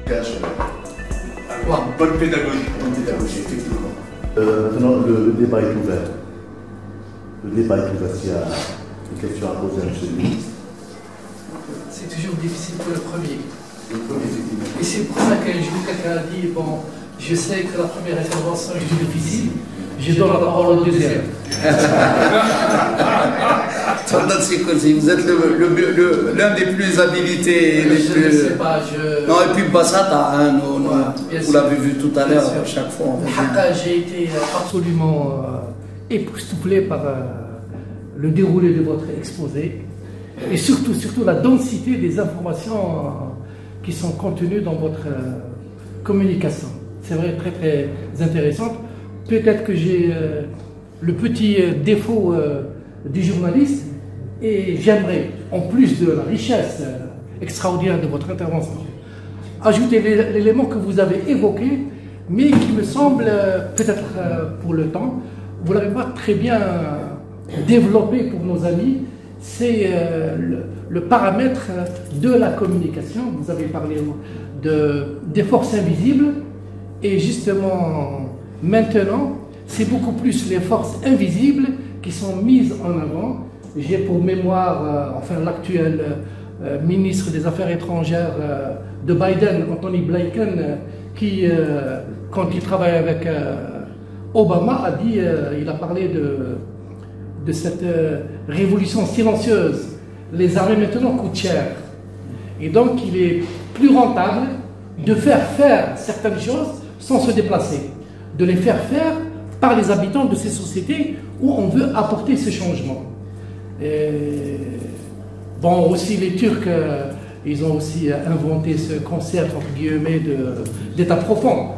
Cache. Bonne pédagogie. Bonne pédagogie, effectivement. Maintenant, le débat est ouvert. Le débat est ouvert. S'il y a des questions à poser à M. le ministre. C'est toujours difficile pour le premier. Le premier, effectivement. Et c'est pour ça qu'un jour, quelqu'un a dit, bon, je sais que la première intervention est difficile, je donne la parole au deuxième. Vous êtes l'un des plus habilités. Je ne sais pas, Non, et puis Bassata, hein, vous l'avez vu tout à l'heure, chaque fois. J'ai été absolument époustouflé par le déroulé de votre exposé et surtout la densité des informations qui sont contenues dans votre communication. C'est vrai, très très intéressante. Peut-être que j'ai le petit défaut du journaliste et j'aimerais, en plus de la richesse extraordinaire de votre intervention, ajouter l'élément que vous avez évoqué, mais qui me semble, peut-être pour le temps, vous ne l'avez pas très bien développé pour nos amis, c'est le paramètre de la communication. Vous avez parlé des forces invisibles, et justement, maintenant, c'est beaucoup plus les forces invisibles qui sont mises en avant. J'ai pour mémoire, l'actuel ministre des Affaires étrangères de Biden, Anthony Blinken, qui, quand il travaille avec Obama, il a parlé de cette révolution silencieuse. Les armées maintenant coûtent cher. Et donc, il est plus rentable de faire certaines choses sans se déplacer, de les faire par les habitants de ces sociétés où on veut apporter ce changement. Et bon, aussi les Turcs, ils ont aussi inventé ce concept, entre guillemets, d'état profond,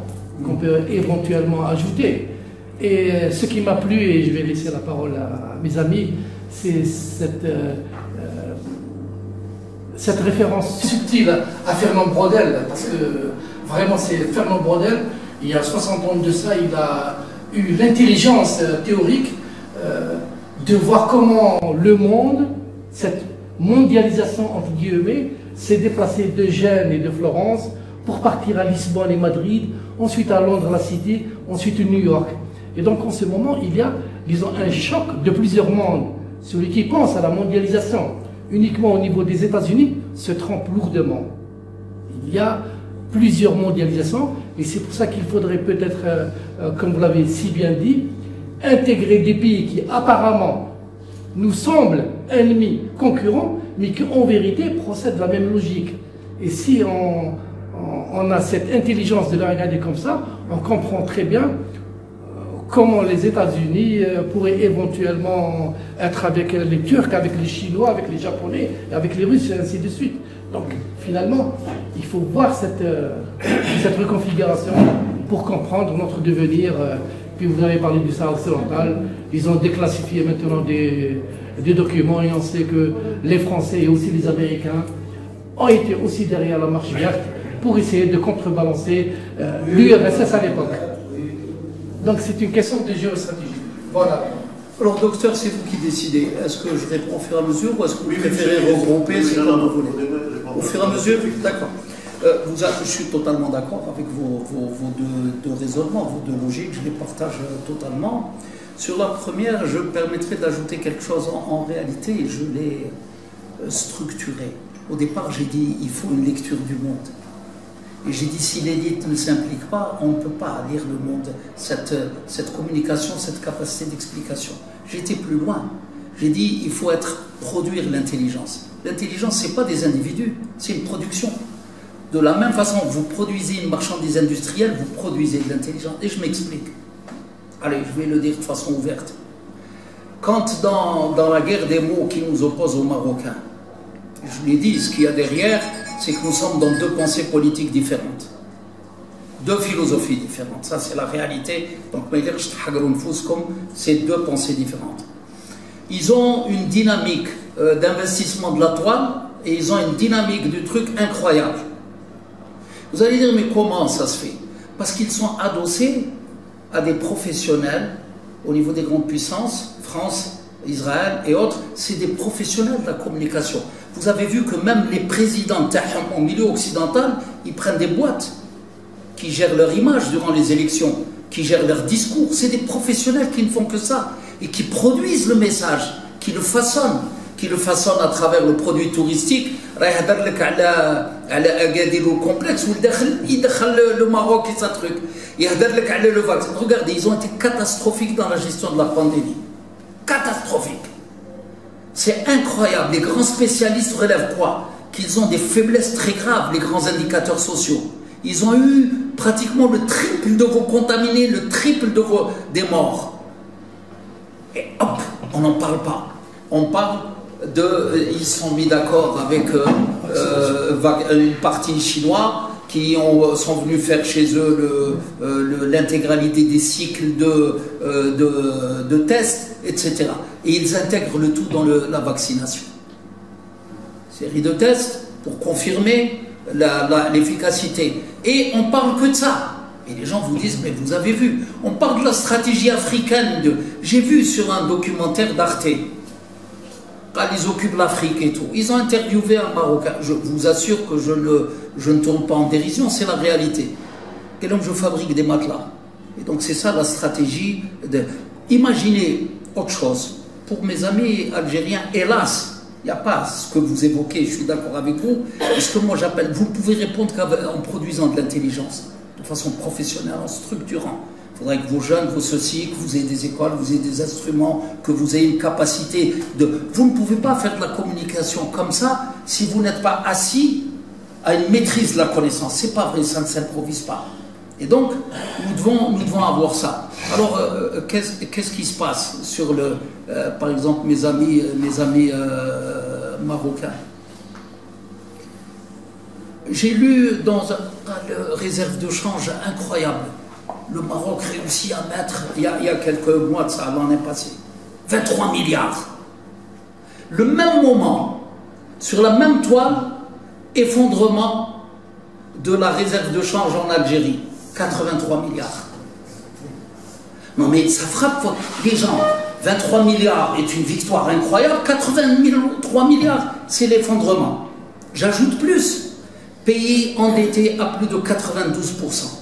qu'on peut éventuellement ajouter. Et ce qui m'a plu, et je vais laisser la parole à mes amis, c'est cette référence subtile à Fernand Braudel, parce que vraiment c'est Fernand Braudel, il y a 60 ans de ça, il a eu l'intelligence théorique de voir comment le monde, cette mondialisation entre guillemets, s'est déplacé de Gênes et de Florence pour partir à Lisbonne et Madrid, ensuite à Londres, la City, ensuite New York. Et donc en ce moment, il y a, disons, un choc de plusieurs mondes. Celui qui pense à la mondialisation uniquement au niveau des États-Unis se trompe lourdement. Il y a plusieurs mondialisations, et c'est pour ça qu'il faudrait peut-être, comme vous l'avez si bien dit, intégrer des pays qui apparemment nous semblent ennemis, concurrents, mais qui en vérité procèdent de la même logique. Et si on a cette intelligence de la regarder comme ça, on comprend très bien comment les États-Unis pourraient éventuellement être avec les Turcs, avec les Chinois, avec les Japonais, avec les Russes, et ainsi de suite. Donc finalement, il faut voir cette reconfiguration pour comprendre notre devenir. Puis vous avez parlé du Sahara occidental, ils ont déclassifié maintenant des documents et on sait que les Français et aussi les Américains ont été aussi derrière la marche verte pour essayer de contrebalancer l'URSS à l'époque. Donc c'est une question de géostratégie. Voilà. Alors docteur, c'est vous qui décidez. Est-ce que je réponds au fur et à mesure ou est-ce que vous préférez regrouper? C'est comme vous voulez. Au fur et à mesure? D'accord. Je suis totalement d'accord avec vos deux raisonnements, vos deux logiques, je les partage totalement. Sur la première, je me permettrai d'ajouter quelque chose. En réalité, je l'ai structuré. Au départ, j'ai dit il faut une lecture du monde. Et j'ai dit, si l'élite ne s'implique pas, on ne peut pas lire le monde, cette communication, cette capacité d'explication. J'ai été plus loin. J'ai dit, il faut produire l'intelligence. L'intelligence, ce n'est pas des individus, c'est une production. De la même façon que vous produisez une marchandise industrielle, vous produisez de l'intelligence. Et je m'explique. Allez, je vais le dire de façon ouverte. Quand dans la guerre des mots qui nous oppose aux Marocains, je l'ai dit, ce qu'il y a derrière, c'est que nous sommes dans deux pensées politiques différentes, deux philosophies différentes. Ça, c'est la réalité. Donc, c'est deux pensées différentes. Ils ont une dynamique d'investissement de la toile et ils ont une dynamique du truc incroyable. Vous allez dire, mais comment ça se fait? Parce qu'ils sont adossés à des professionnels au niveau des grandes puissances, France, Israël et autres, c'est des professionnels de la communication. Vous avez vu que même les présidents au milieu occidental, ils prennent des boîtes qui gèrent leur image durant les élections, qui gèrent leur discours. C'est des professionnels qui ne font que ça et qui produisent le message, qui le façonnent à travers le produit touristique. Complexe il le Maroc et ça truc. Regardez, ils ont été catastrophiques dans la gestion de la pandémie. Catastrophique. C'est incroyable. Les grands spécialistes relèvent quoi? Qu'ils ont des faiblesses très graves, les grands indicateurs sociaux. Ils ont eu pratiquement le triple de vos contaminés, le triple des morts. Et hop, on n'en parle pas. On parle ils se sont mis d'accord avec une partie chinoise qui sont venus faire chez eux l'intégralité des cycles de tests, etc. Et ils intègrent le tout dans la vaccination. Série de tests pour confirmer l'efficacité. Et on parle que de ça. Et les gens vous disent, mais vous avez vu, on parle de la stratégie africaine. J'ai vu sur un documentaire d'Arte, quand ils occupent l'Afrique et tout, ils ont interviewé un Marocain. Je vous assure que je ne tourne pas en dérision, c'est la réalité. Et donc je fabrique des matelas. Et donc c'est ça la stratégie. Imaginez autre chose. Pour mes amis algériens, hélas, il n'y a pas ce que vous évoquez, je suis d'accord avec vous. Et ce que moi j'appelle, vous pouvez répondre qu'en produisant de l'intelligence, de façon professionnelle, en structurant. Il faudrait que vos jeunes, vos ceci, que vous ayez des écoles, que vous ayez des instruments, que vous ayez une capacité de... Vous ne pouvez pas faire de la communication comme ça si vous n'êtes pas assis à une maîtrise de la connaissance. C'est pas vrai, ça ne s'improvise pas. Et donc, nous devons avoir ça. Alors, qu'est-ce qui se passe sur par exemple, mes amis marocains? J'ai lu dans une réserve de change incroyable. Le Maroc réussit à mettre, il y a quelques mois de ça, l'année passée, 23 milliards. Le même moment, sur la même toile, effondrement de la réserve de change en Algérie, 83 milliards. Non mais ça frappe les gens. 23 milliards est une victoire incroyable, 83 milliards, c'est l'effondrement. J'ajoute plus, pays endetté à plus de 92%.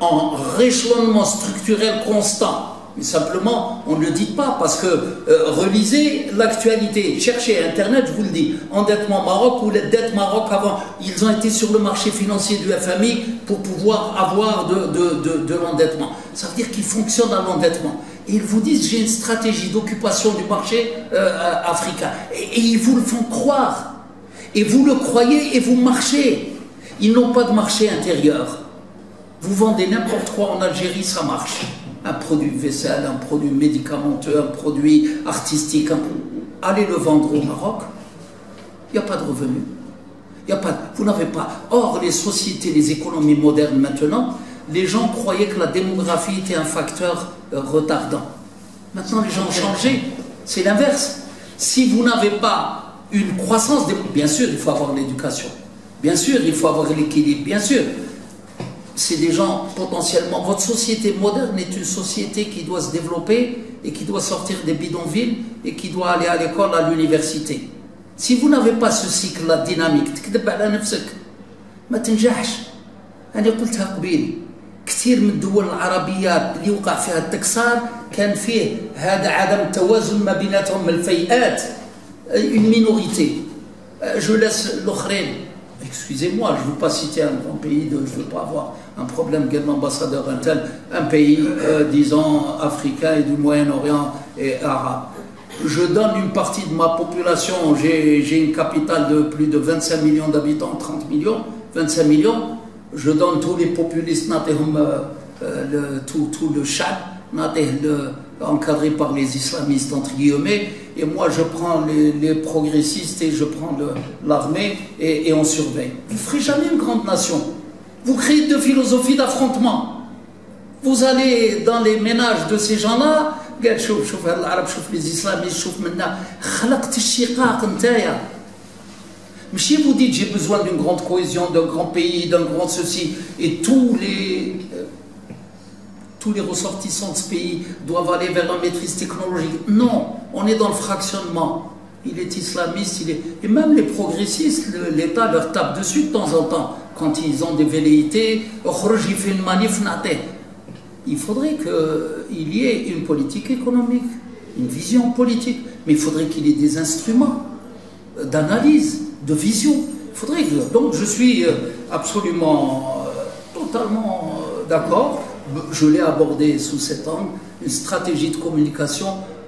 En rééchelonnement structurel constant. Mais simplement, on ne le dit pas parce que relisez l'actualité, cherchez Internet, je vous le dis, endettement Maroc ou les dettes Maroc avant, ils ont été sur le marché financier du FMI pour pouvoir avoir de l'endettement. Ça veut dire qu'ils fonctionnent à l'endettement. Et ils vous disent, j'ai une stratégie d'occupation du marché africain. Et ils vous le font croire. Et vous le croyez et vous marchez. Ils n'ont pas de marché intérieur. Vous vendez n'importe quoi en Algérie, ça marche. Un produit de vaisselle, un produit médicamenteux, un produit artistique. Allez le vendre au Maroc, il n'y a pas de revenus. Vous n'avez pas. Or, les sociétés, les économies modernes maintenant, les gens croyaient que la démographie était un facteur retardant. Maintenant, les gens ont changé. C'est l'inverse. Si vous n'avez pas une croissance, bien sûr, il faut avoir l'éducation. Bien sûr, il faut avoir l'équilibre. Bien sûr. C'est des gens potentiellement... Votre société moderne est une société qui doit se développer et qui doit sortir des bidonvilles et qui doit aller à l'école, à l'université. Si vous n'avez pas ce cycle-là dynamique, تكذب على نفسك ما تنجحش. أنا قلتها قبيل كثير من الدول العربية اللي وقع فيها التكسار كان فيه هذا عدم التوازن ما بيناتهم الفئات une minorité. Je laisse l'auخرين. Excusez-moi, je ne veux pas citer un grand pays, je ne veux pas avoir un problème avec l'ambassadeur un pays, disons, africain et du Moyen-Orient et arabe. Je donne une partie de ma population, j'ai une capitale de plus de 25 millions d'habitants, 30 millions, 25 millions, je donne tous les populistes, tout le chat, encadré par les islamistes, entre guillemets, et moi je prends les progressistes et je prends l'armée et on surveille. Vous ne ferez jamais une grande nation. Vous créez deux philosophies d'affrontement. Vous allez dans les ménages de ces gens-là, قال شوف هاد العرب شوف les islamistes شوف منا خلقت الشقاق نتايا. ماشي vous dites j'ai besoin d'une grande cohésion, d'un grand pays, d'un grand ceci, et tous les ressortissants de ce pays doivent aller vers la maîtrise technologique. Non, on est dans le fractionnement. il est islamiste, et même les progressistes, l'État leur tape dessus de temps en temps, quand ils ont des velléités, il faudrait qu'il y ait une politique économique, une vision politique, mais il faudrait qu'il y ait des instruments d'analyse, de vision. Il faudrait que, donc je suis absolument, totalement d'accord, je l'ai abordé sous cet angle, une stratégie de communication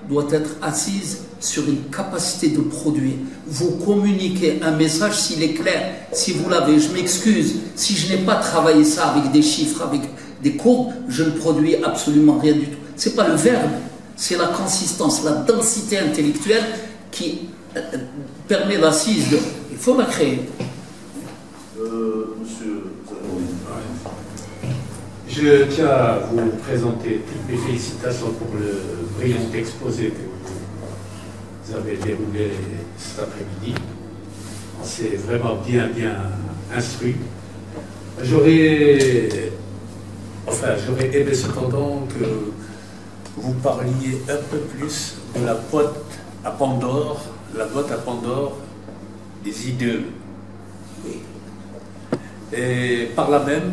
doit être assise sur une capacité de produire. Vous communiquez un message s'il est clair, si vous l'avez, je m'excuse, si je n'ai pas travaillé ça avec des chiffres, avec des courbes, je ne produis absolument rien du tout. Ce n'est pas le verbe, c'est la consistance, la densité intellectuelle qui permet l'assise de... Il faut la créer. Monsieur Je tiens à vous présenter toutes mes félicitations pour le brillant exposé que vous avez déroulé cet après-midi. On s'est vraiment bien instruit. J'aurais aimé cependant que vous parliez un peu plus de la boîte à Pandore, des idées. Et par là même,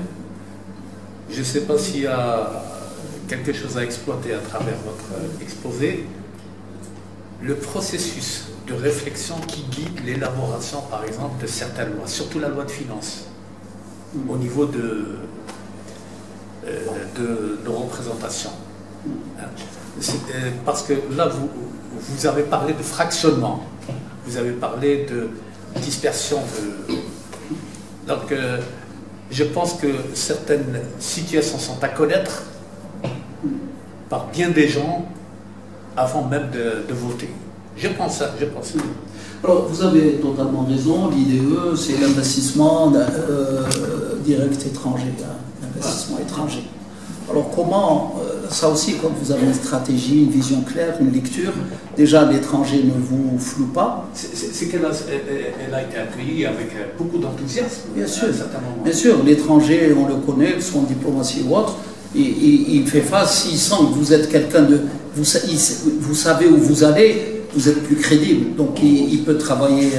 je ne sais pas s'il y a quelque chose à exploiter à travers votre exposé, le processus de réflexion qui guide l'élaboration, par exemple, de certaines lois, surtout la loi de finances, au niveau de représentation. Parce que là, vous avez parlé de fractionnement, vous avez parlé de dispersion de... Donc, je pense que certaines situations sont à connaître par bien des gens avant même de voter. Je pense ça, je pense ça. Alors, vous avez totalement raison, l'IDE, c'est l'investissement direct étranger, l'investissement étranger. Alors comment, ça aussi, quand vous avez une stratégie, une vision claire, une lecture, déjà l'étranger ne vous floue pas. C'est qu'elle a été accueillie avec beaucoup d'enthousiasme. Bien sûr, bien sûr, l'étranger, on le connaît, que ce soit en diplomatie ou autre, il fait face, s'il sent que vous êtes quelqu'un de... Vous savez où vous allez, vous êtes plus crédible, donc il peut travailler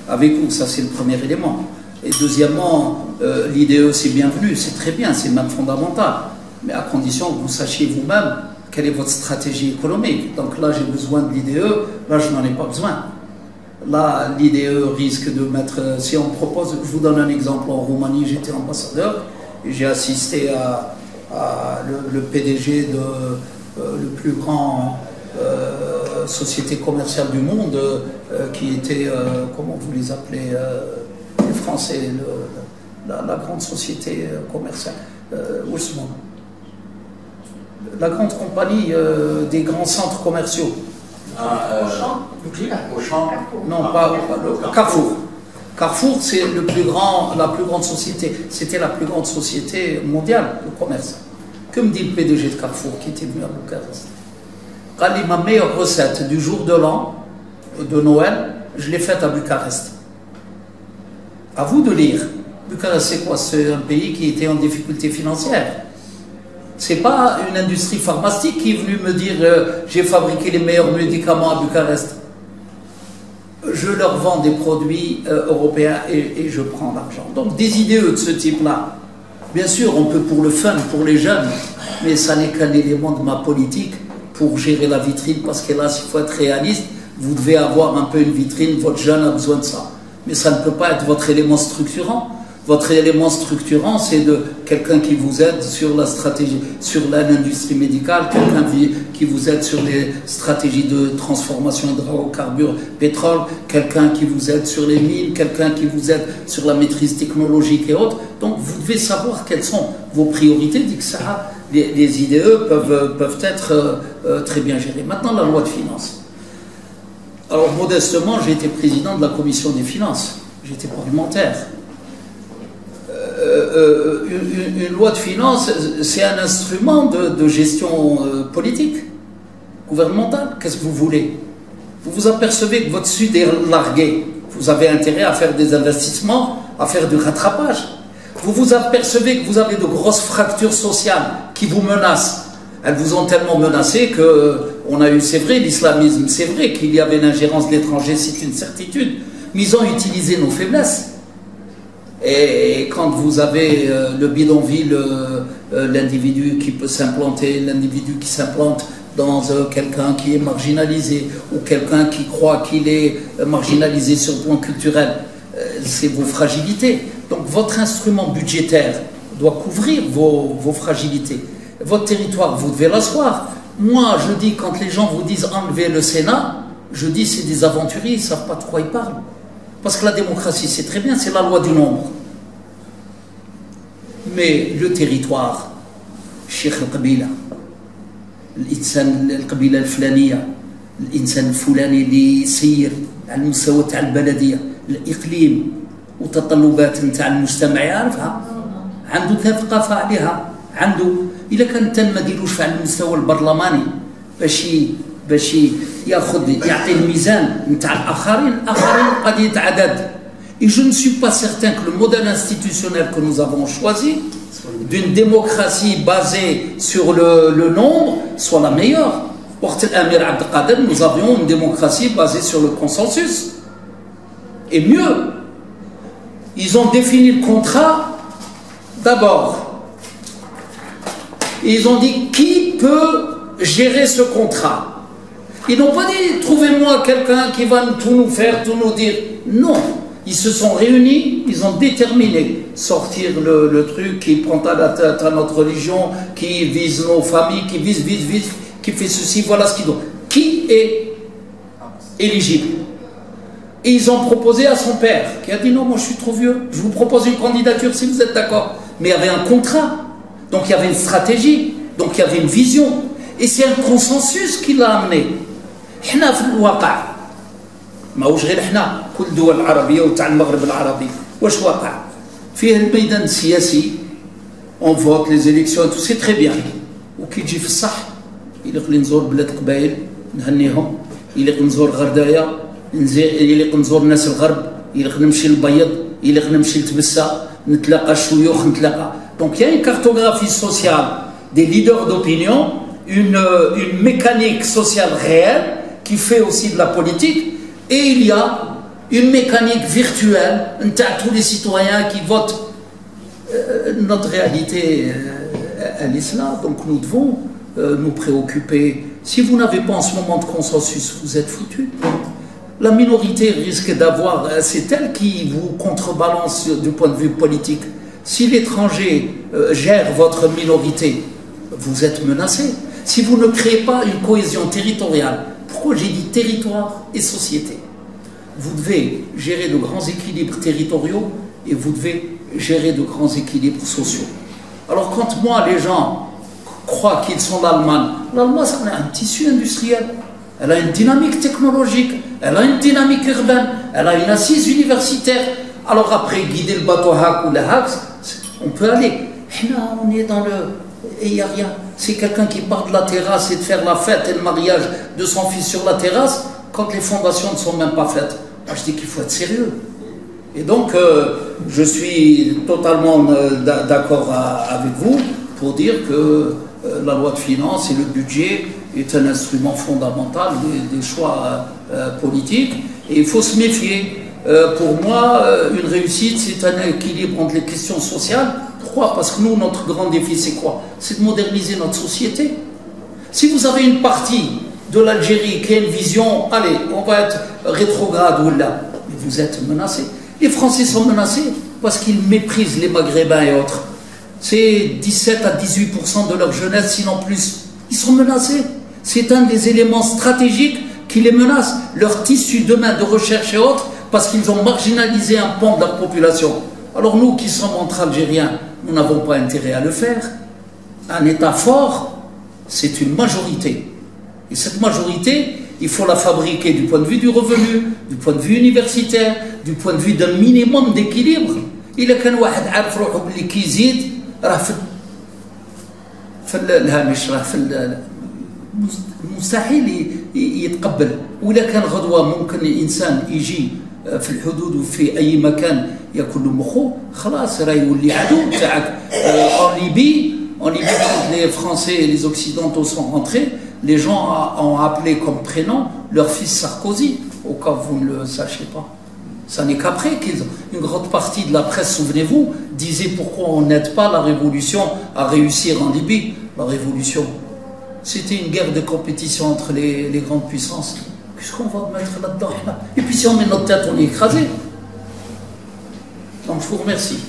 avec vous, ça c'est le premier élément. Et deuxièmement, l'IDE c'est bienvenu, c'est très bien, c'est même fondamental. Mais à condition que vous sachiez vous-même quelle est votre stratégie économique. Donc là, j'ai besoin de l'IDE, là, je n'en ai pas besoin. Là, l'IDE risque de mettre... Si on propose, je vous donne un exemple, en Roumanie, j'étais ambassadeur, et j'ai assisté à le PDG de le plus grand société commerciale du monde, qui était, comment vous les appelez, les Français, la grande société commerciale, Ousmane. La grande compagnie des grands centres commerciaux. Auchan. Non, pas Carrefour. Carrefour, c'est la plus grande société. C'était la plus grande société mondiale de commerce. Que me dit le PDG de Carrefour qui était venu à Bucarest? Rally, ma meilleure recette du jour de l'an, de Noël, je l'ai faite à Bucarest. À vous de lire. Bucarest, c'est quoi? C'est un pays qui était en difficulté financière. C'est pas une industrie pharmaceutique qui est venue me dire j'ai fabriqué les meilleurs médicaments à Bucarest. Je leur vends des produits européens et je prends l'argent. Donc des IDE de ce type-là, bien sûr, on peut pour le fun, pour les jeunes, mais ça n'est qu'un élément de ma politique pour gérer la vitrine, parce que là, s'il faut être réaliste, vous devez avoir un peu une vitrine, votre jeune a besoin de ça. Mais ça ne peut pas être votre élément structurant. Votre élément structurant, c'est de quelqu'un qui vous aide sur la stratégie, sur l'industrie médicale, quelqu'un qui vous aide sur les stratégies de transformation hydrocarbures, pétrole, quelqu'un qui vous aide sur les mines, quelqu'un qui vous aide sur la maîtrise technologique et autres. Donc vous devez savoir quelles sont vos priorités. Dit que ça, les IDE peuvent être très bien gérées. Maintenant, la loi de finances. Alors modestement, j'ai été président de la commission des finances. J'étais parlementaire. Une loi de finances, c'est un instrument de gestion politique, gouvernementale. Qu'est-ce que vous voulez? Vous vous apercevez que votre Sud est largué. Vous avez intérêt à faire des investissements, à faire du rattrapage. Vous vous apercevez que vous avez de grosses fractures sociales qui vous menacent. Elles vous ont tellement menacé que On a eu, c'est vrai, l'islamisme, c'est vrai qu'il y avait l'ingérence de l'étranger, c'est une certitude, mais ils ont utilisé nos faiblesses. Et quand vous avez le bidonville, l'individu qui peut s'implanter, l'individu qui s'implante dans quelqu'un qui est marginalisé, ou quelqu'un qui croit qu'il est marginalisé sur le plan culturel, c'est vos fragilités. Donc votre instrument budgétaire doit couvrir vos fragilités. Votre territoire, vous devez l'asseoir. Moi, je dis, quand les gens vous disent enlever le Sénat, je dis c'est des aventuriers, ils ne savent pas de quoi ils parlent. Parce que la démocratie, c'est très bien, c'est la loi du nombre. Mais le territoire, Cheikh al-Qabila, القبيلة الفلانية الإنسان الفلاني اللي يسير على المستوى تاع البلدية الإقليم وتطلبات نتاع المجتمع يعرفها عنده ثقافة عليها عنده إلا كان تم ما ديروش على المستوى البرلماني باش ياخذ يعطي الميزان نتاع الآخرين قضية عدد. Et je ne suis pas certain que le modèle institutionnel que nous avons choisi d'une démocratie basée sur le nombre soit la meilleure. Pour l'Amir Abdelkader, nous avions une démocratie basée sur le consensus. Et mieux, ils ont défini le contrat d'abord. Ils ont dit qui peut gérer ce contrat. Ils n'ont pas dit trouvez-moi quelqu'un qui va tout nous faire, tout nous dire. Non. Ils se sont réunis, ils ont déterminé sortir le truc qui prend à la tête à notre religion, qui vise nos familles, qui vise, qui fait ceci, voilà ce qu'ils doit. Qui est éligible? Et ils ont proposé à son père, qui a dit non, moi je suis trop vieux, je vous propose une candidature si vous êtes d'accord. Mais il y avait un contrat, donc il y avait une stratégie, donc il y avait une vision. Et c'est un consensus qui l'a amené. حنا في الواقع ماهوش غير حنا كل الدول العربيه وتاع المغرب العربي واش واقع فيه الميدان السياسي اون فوت لي زيليكسيون تو سي تري بيان وكي تجي في الصح يليق لي نزور بلاد قبايل نهنيهم يليق نزور غردايه يليق نزور ناس الغرب يليق نمشي للبيض يليق نمشي لتبسه نتلاقى الشيوخ نتلاقى دونك يا une cartographie sociale des leaders d'opinion une mécanique sociale réelle qui fait aussi de la politique. Et il y a une mécanique virtuelle, tous les citoyens qui votent. Notre réalité, elle est cela. Donc nous devons nous préoccuper. Si vous n'avez pas en ce moment de consensus, vous êtes foutus. La minorité risque d'avoir, c'est elle qui vous contrebalance du point de vue politique. Si l'étranger gère votre minorité, vous êtes menacé. Si vous ne créez pas une cohésion territoriale, pourquoi j'ai dit territoire et société? Vous devez gérer de grands équilibres territoriaux et vous devez gérer de grands équilibres sociaux. Alors quand moi, les gens croient qu'ils sont l'Allemagne, l'Allemagne, c'est un tissu industriel. Elle a une dynamique technologique, elle a une dynamique urbaine, elle a une assise universitaire. Alors après, guider le bateau Hak ou le Hak, on peut aller. On est dans le... Et il n'y a rien. C'est quelqu'un qui part de la terrasse et de faire la fête et le mariage de son fils sur la terrasse quand les fondations ne sont même pas faites. Moi, je dis qu'il faut être sérieux. Et donc, je suis totalement d'accord avec vous pour dire que la loi de finances et le budget est un instrument fondamental des choix politiques. Et il faut se méfier. Pour moi, une réussite, c'est un équilibre entre les questions sociales. Pourquoi? Parce que nous, notre grand défi, c'est quoi? C'est de moderniser notre société. Si vous avez une partie de l'Algérie qui a une vision, allez, on va être rétrograde ou là, vous êtes menacés. Les Français sont menacés parce qu'ils méprisent les Maghrébins et autres. C'est 17 à 18% de leur jeunesse, sinon plus. Ils sont menacés. C'est un des éléments stratégiques qui les menacent. Leur tissu demain de recherche et autres, parce qu'ils ont marginalisé un pan de la population. Alors nous qui sommes entre Algériens, nous n'avons pas intérêt à le faire. Un État fort, c'est une majorité. Et cette majorité, il faut la fabriquer du point de vue du revenu, du point de vue universitaire, du point de vue d'un minimum d'équilibre. إلا كان واحد عارف روحه باللي كيزيد راه في الهامش راه في مستحيل يتقبل. وإلا كان غدوة ممكن الإنسان يجي في الحدود وفي أي مكان ياكل مخو خلاص راه يولي عدو تاعك. En Libye, quand les Français et les Occidentaux sont rentrés, les gens ont appelé comme prénom leur fils Sarkozy, au cas où vous ne le sachiez pas. Ça n'est qu'après qu'une grande partie de la presse, souvenez-vous, disait pourquoi on n'aide pas la révolution à réussir en Libye. La révolution, c'était une guerre de compétition entre les grandes puissances. Qu'est-ce qu'on va mettre là-dedans? Et puis si on met notre tête, on est écrasé. Donc je vous remercie.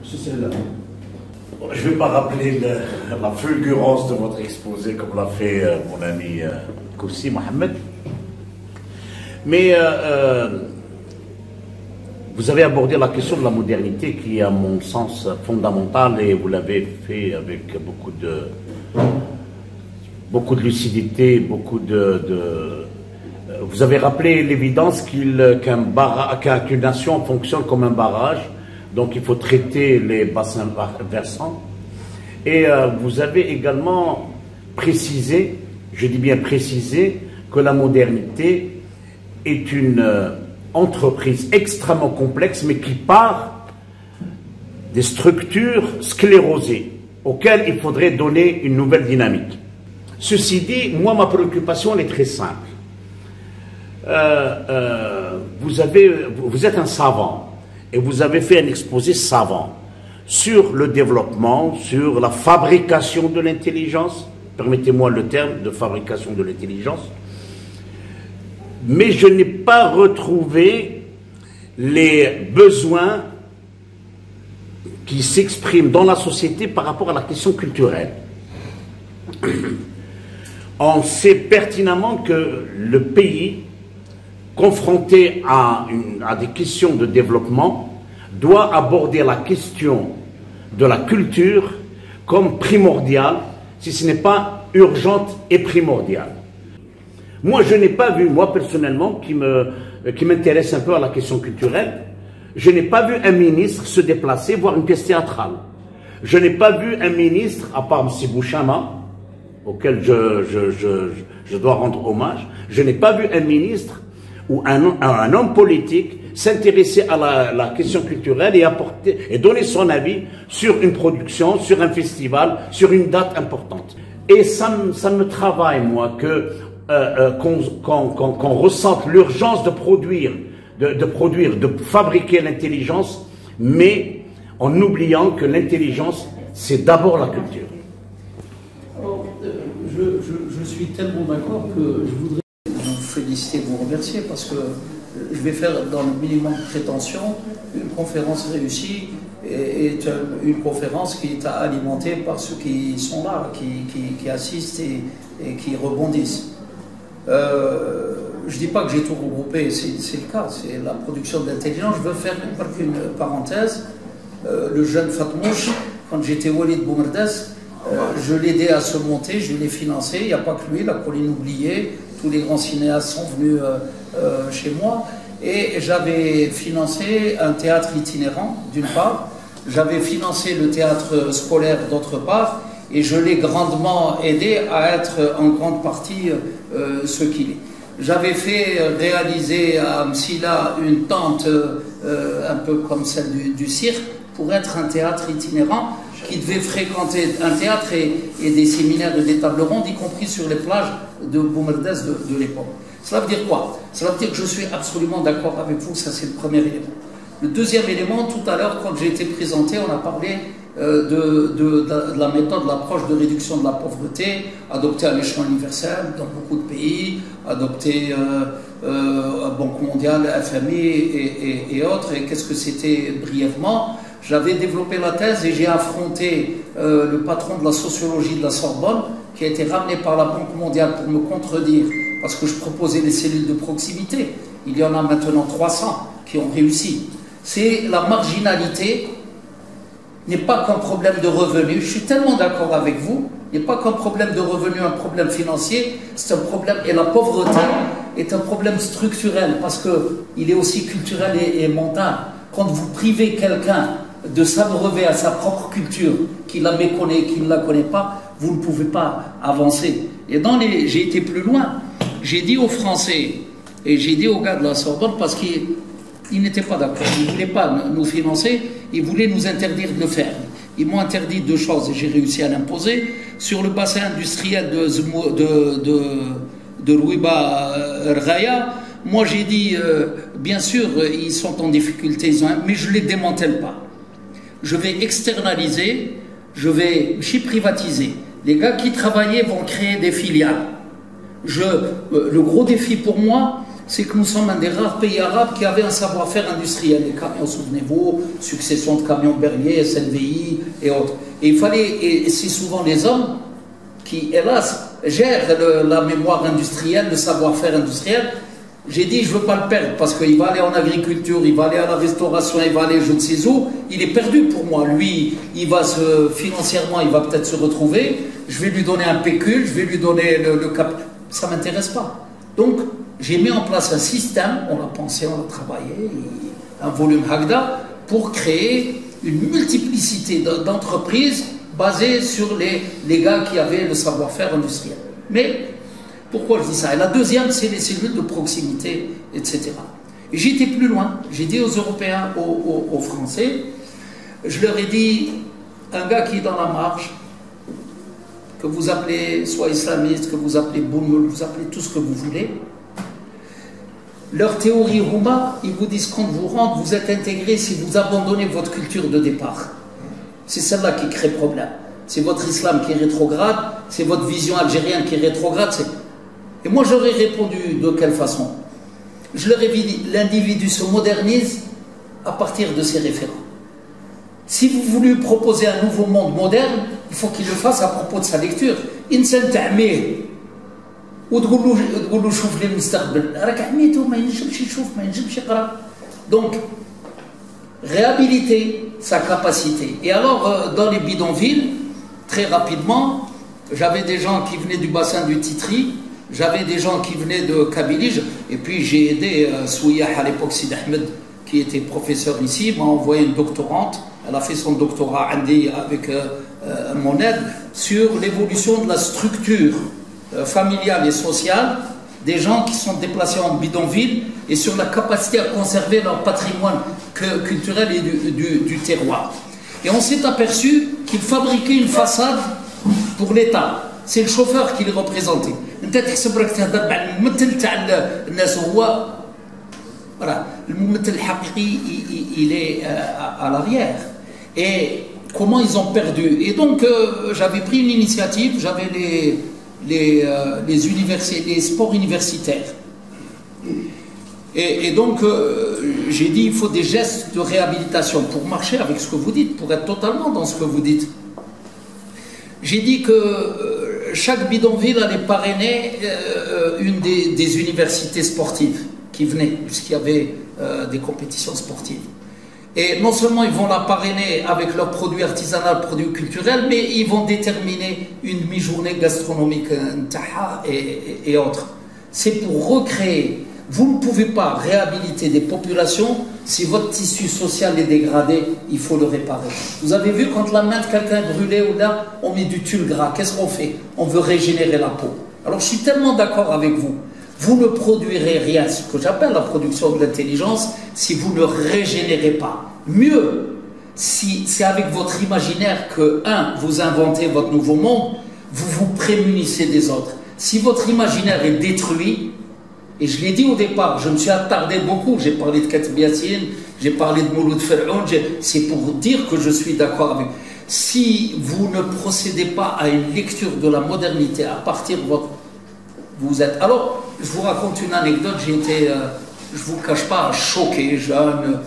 Je ne vais pas rappeler la fulgurance de votre exposé comme l'a fait mon ami Koussi Mohamed. Mais vous avez abordé la question de la modernité qui est à mon sens fondamentale et vous l'avez fait avec beaucoup de lucidité, vous avez rappelé l'évidence qu'une nation fonctionne comme un barrage, donc il faut traiter les bassins versants. Et vous avez également précisé, je dis bien précisé, que la modernité est une entreprise extrêmement complexe, mais qui part des structures sclérosées, auxquelles il faudrait donner une nouvelle dynamique. Ceci dit, moi, ma préoccupation, elle est très simple. Vous êtes un savant, et vous avez fait un exposé savant sur le développement, sur la fabrication de l'intelligence, permettez-moi le terme de fabrication de l'intelligence, mais je n'ai pas retrouvé les besoins qui s'expriment dans la société par rapport à la question culturelle. On sait pertinemment que le pays, confronté à des questions de développement, doit aborder la question de la culture comme primordiale, si ce n'est pas urgente et primordiale. Moi, je n'ai pas vu, moi personnellement, qui m'intéresse un peu à la question culturelle, je n'ai pas vu un ministre se déplacer voir une pièce théâtrale. Je n'ai pas vu un ministre, à part M. Bouchama, auquel je dois rendre hommage, je n'ai pas vu un ministre ou un homme politique s'intéresser à la question culturelle et donner son avis sur une production, sur un festival, sur une date importante. Et ça me travaille, moi, qu'on ressente l'urgence de produire, de fabriquer l'intelligence, mais en oubliant que l'intelligence, c'est d'abord la culture. Alors, je suis tellement d'accord que je voudrais vous féliciter, vous remercier, parce que je vais faire dans le minimum de prétention une conférence réussie et une conférence qui est alimentée par ceux qui sont là, qui assistent et qui rebondissent. Je ne dis pas que j'ai tout regroupé, c'est le cas, c'est la production d'intelligence. Je veux faire une parenthèse. Le jeune Fatmouche, quand j'étais Walid Boumerdes, je l'ai aidé à se monter, je l'ai financé. Il n'y a pas que lui, la colline oubliée, tous les grands cinéastes sont venus chez moi. Et j'avais financé un théâtre itinérant, d'une part. J'avais financé le théâtre scolaire, d'autre part. Et je l'ai grandement aidé à être en grande partie ce qu'il est. J'avais fait réaliser à Msila une tente un peu comme celle du cirque pour être un théâtre itinérant qui devait fréquenter un théâtre et des séminaires et des tables rondes, y compris sur les plages de Boumerdes de l'époque. Cela veut dire quoi? Cela veut dire que je suis absolument d'accord avec vous, ça c'est le premier élément. Le deuxième élément, tout à l'heure, quand j'ai été présenté, on a parlé de la méthode, l'approche de réduction de la pauvreté, adoptée à l'échelon universel dans beaucoup de pays, adoptée Banque mondiale, FMI et autres. Et qu'est-ce que c'était brièvement? J'avais développé la thèse et j'ai affronté le patron de la sociologie de la Sorbonne, qui a été ramené par la Banque mondiale pour me contredire, parce que je proposais les cellules de proximité. Il y en a maintenant 300 qui ont réussi. C'est la marginalité n'est pas qu'un problème de revenu. Je suis tellement d'accord avec vous. N'est pas qu'un problème de revenu, un problème financier. C'est un problème, et la pauvreté est un problème structurel parce que il est aussi culturel et mental. Quand vous privez quelqu'un de s'abreuver à sa propre culture, qu'il la méconnaît, qu'il ne la connaît pas, vous ne pouvez pas avancer. Et j'ai été plus loin. J'ai dit aux Français et j'ai dit aux gars de la Sorbonne parce qu'ils n'étaient pas d'accord. Ils ne voulaient pas nous financer, ils voulaient nous interdire de le faire. Ils m'ont interdit 2 choses et j'ai réussi à l'imposer. Sur le bassin industriel de Rouiba Raya, moi j'ai dit, bien sûr, ils sont en difficulté, mais je ne les démantèle pas. Je vais externaliser, je vais privatiser. Les gars qui travaillaient vont créer des filiales. Le gros défi pour moi, c'est que nous sommes un des rares pays arabes qui avaient un savoir-faire industriel. Les camions, souvenez-vous, succession de camions Berlier, SNVI et autres. Et il fallait, et c'est souvent les hommes qui, hélas, gèrent la mémoire industrielle, le savoir-faire industriel. J'ai dit, je ne veux pas le perdre, parce qu'il va aller en agriculture, il va aller à la restauration, il va aller je ne sais où, il est perdu pour moi. Lui, financièrement, il va peut-être se retrouver, je vais lui donner un pécule, je vais lui donner le cap. Ça ne m'intéresse pas. Donc, j'ai mis en place un système, on l'a pensé, on l'a travaillé, un volume Hagda, pour créer une multiplicité d'entreprises basées sur les gars qui avaient le savoir-faire industriel. Mais, pourquoi je dis ça? Et la deuxième, c'est les cellules de proximité, etc. Et j'ai été plus loin. J'ai dit aux Européens, aux Français, je leur ai dit, un gars qui est dans la marge, que vous appelez soit islamiste, que vous appelez bougnoul, vous appelez tout ce que vous voulez, leur théorie Houma, ils vous disent quand vous rentrez, vous êtes intégré si vous abandonnez votre culture de départ. C'est celle-là qui crée problème. C'est votre islam qui est rétrograde, c'est votre vision algérienne qui est rétrograde. Et moi, j'aurais répondu de quelle façon? Je leur ai dit, l'individu se modernise à partir de ses référents. Si vous voulez proposer un nouveau monde moderne, il faut qu'il le fasse à propos de sa lecture. إنسان تعميه وتقول له شوف لي المستقبل راك عميتو ما ينجمش يشوف ما ينجمش يقرا. Donc réhabiliter sa capacité. Et alors dans les bidonvilles, très rapidement, j'avais des gens qui venaient du bassin du Titri, j'avais des gens qui venaient de Kabylie, et puis j'ai aidé Souya à l'époque, Sid Ahmed, qui était professeur ici, m'a envoyé une doctorante. Elle a fait son doctorat avec mon aide sur l'évolution de la structure familiale et sociale des gens qui sont déplacés en bidonville et sur la capacité à conserver leur patrimoine culturel et du terroir. Et on s'est aperçu qu'ils fabriquaient une façade pour l'État. C'est le chauffeur qui les représentait. Voilà, le mumtel haqiqi, il est à l'arrière. Et comment ils ont perdu? Et donc, j'avais pris une initiative, j'avais les sports universitaires. Et donc, j'ai dit, il faut des gestes de réhabilitation pour marcher avec ce que vous dites, pour être totalement dans ce que vous dites. J'ai dit que chaque bidonville allait parrainer une des universités sportives qui venaient, puisqu'il y avait des compétitions sportives. Et non seulement ils vont la parrainer avec leurs produits artisanaux, produits culturels, mais ils vont déterminer une mi-journée gastronomique et autres. C'est pour recréer. Vous ne pouvez pas réhabiliter des populations si votre tissu social est dégradé, il faut le réparer. Vous avez vu quand la main de quelqu'un est brûlée ou là, on met du tulle gras. Qu'est-ce qu'on fait? On veut régénérer la peau. Alors je suis tellement d'accord avec vous. Vous ne produirez rien, ce que j'appelle la production de l'intelligence, si vous ne régénérez pas. Mieux, si c'est avec votre imaginaire que, vous inventez votre nouveau monde, vous vous prémunissez des autres. Si votre imaginaire est détruit, et je l'ai dit au départ, je me suis attardé beaucoup, j'ai parlé de Katib Yassine, j'ai parlé de Mouloud Fer'oun, c'est pour dire que je suis d'accord avec. Si vous ne procédez pas à une lecture de la modernité à partir de votre... Vous êtes... Alors, je vous raconte une anecdote, j'ai été, je ne vous cache pas, choqué, jeune,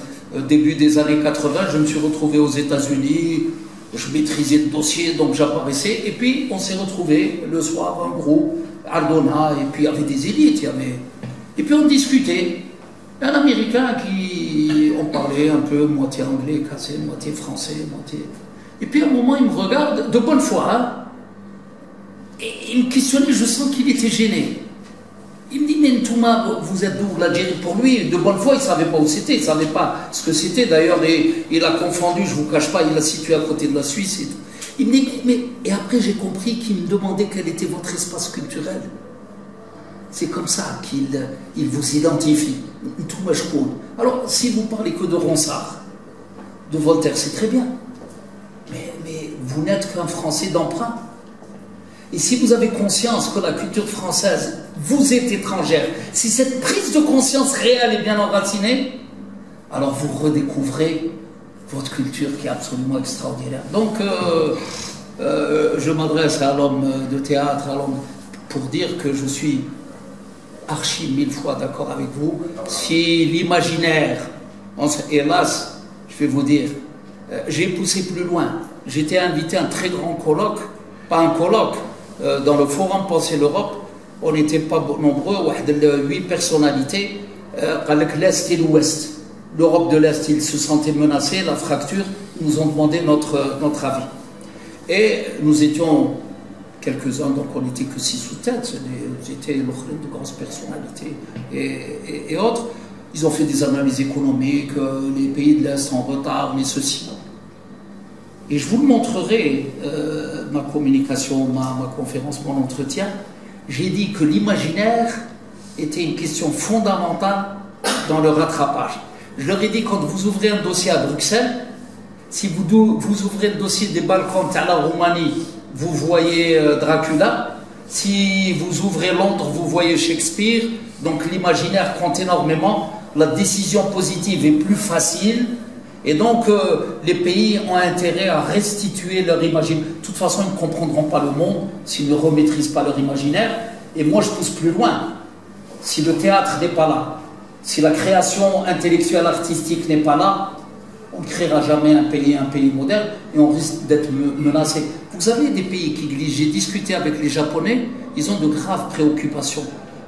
début des années 80, je me suis retrouvé aux États-Unis, je maîtrisais le dossier, donc j'apparaissais, et puis on s'est retrouvé le soir, un groupe, Ardona, et puis il y avait des élites, et puis on discutait. Un Américain qui, on parlait un peu, moitié anglais, cassé, moitié français, moitié... Et puis à un moment, il me regarde, de bonne foi, hein, et il me questionnait, je sens qu'il était gêné. Il me dit, mais Ntouma, vous êtes d'où? L'Algérie? Pour lui, de bonne foi, il ne savait pas où c'était, il ne savait pas ce que c'était. D'ailleurs, il a confondu, je ne vous cache pas, il l'a situé à côté de la Suisse. Il me dit, mais... Et après, j'ai compris qu'il me demandait quel était votre espace culturel. C'est comme ça qu'il vous identifie. Ntouma Chkoun. Alors, si vous parlez que de Ronsard, de Voltaire, c'est très bien. Mais vous n'êtes qu'un Français d'emprunt. Et si vous avez conscience que la culture française vous est étrangère, si cette prise de conscience réelle est bien enracinée, alors vous redécouvrez votre culture qui est absolument extraordinaire. Donc, je m'adresse à l'homme de théâtre, à l'homme, pour dire que je suis archi 1000 fois d'accord avec vous. Si l'imaginaire, hélas, je vais vous dire, j'ai poussé plus loin. J'étais invité à un très grand colloque, pas un colloque, dans le forum Penser l'Europe. On n'était pas nombreux, 8 personnalités, l'Est et l'Ouest. L'Europe de l'Est, ils se sentaient menacés, la fracture, ils nous ont demandé notre avis. Et nous étions quelques-uns, donc on n'était que 6 ou 7, c'était de grosses personnalités et autres. Ils ont fait des analyses économiques, les pays de l'Est en retard, mais ceci. Et je vous le montrerai, ma communication, ma conférence, mon entretien. J'ai dit que l'imaginaire était une question fondamentale dans le rattrapage. Je leur ai dit, quand vous ouvrez un dossier à Bruxelles, si vous ouvrez le dossier des Balkans à la Roumanie, vous voyez Dracula. Si vous ouvrez Londres, vous voyez Shakespeare. Donc l'imaginaire compte énormément. La décision positive est plus facile. Et donc les pays ont intérêt à restituer leur imaginaire. De toute façon, ils ne comprendront pas le monde s'ils ne remaîtrisent pas leur imaginaire. Et moi, je pousse plus loin. Si le théâtre n'est pas là, si la création intellectuelle artistique n'est pas là, on ne créera jamais un pays moderne et on risque d'être menacé. Vous avez des pays qui glissent. J'ai discuté avec les Japonais, ils ont de graves préoccupations.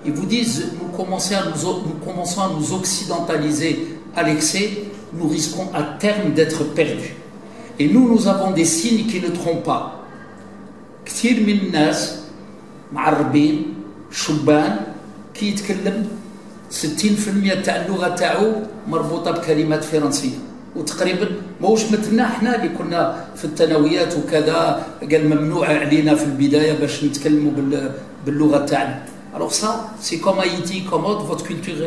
Ils vous disent, nous commençons à nous occidentaliser à l'excès, nous risquons à terme d'être perdus. Et nous avons des signes qui ne trompent pas. كثير من الناس معربين شبان كي يتكلم 60% تاع اللغه تاعو مربوطه بكلمات فرنسيه وتقريبا ماهوش مثلنا حنا اللي كنا في الثانويات وكذا قال ممنوع علينا في البدايه باش نتكلموا باللغه تاعنا. Alors ça, c'est comme Haïti, comme autre, votre culture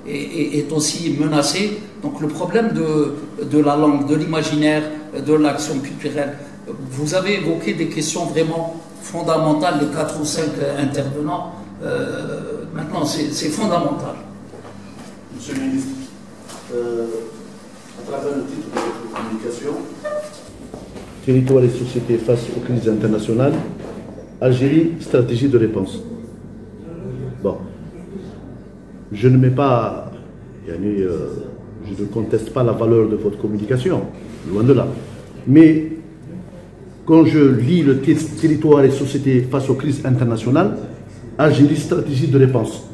est aussi menacée. Donc le problème de la langue, de l'imaginaire, de l'action culturelle. Vous avez évoqué des questions vraiment fondamentales, les 4 ou 5 intervenants. Maintenant, c'est fondamental. Monsieur le ministre, à travers le titre de votre communication, Territoire et société face aux crises internationales, Algérie, stratégie de réponse. Bon, je ne mets pas, je ne conteste pas la valeur de votre communication, loin de là. Mais quand je lis le titre Territoire et société face aux crises internationales, Algérie, stratégie de réponse.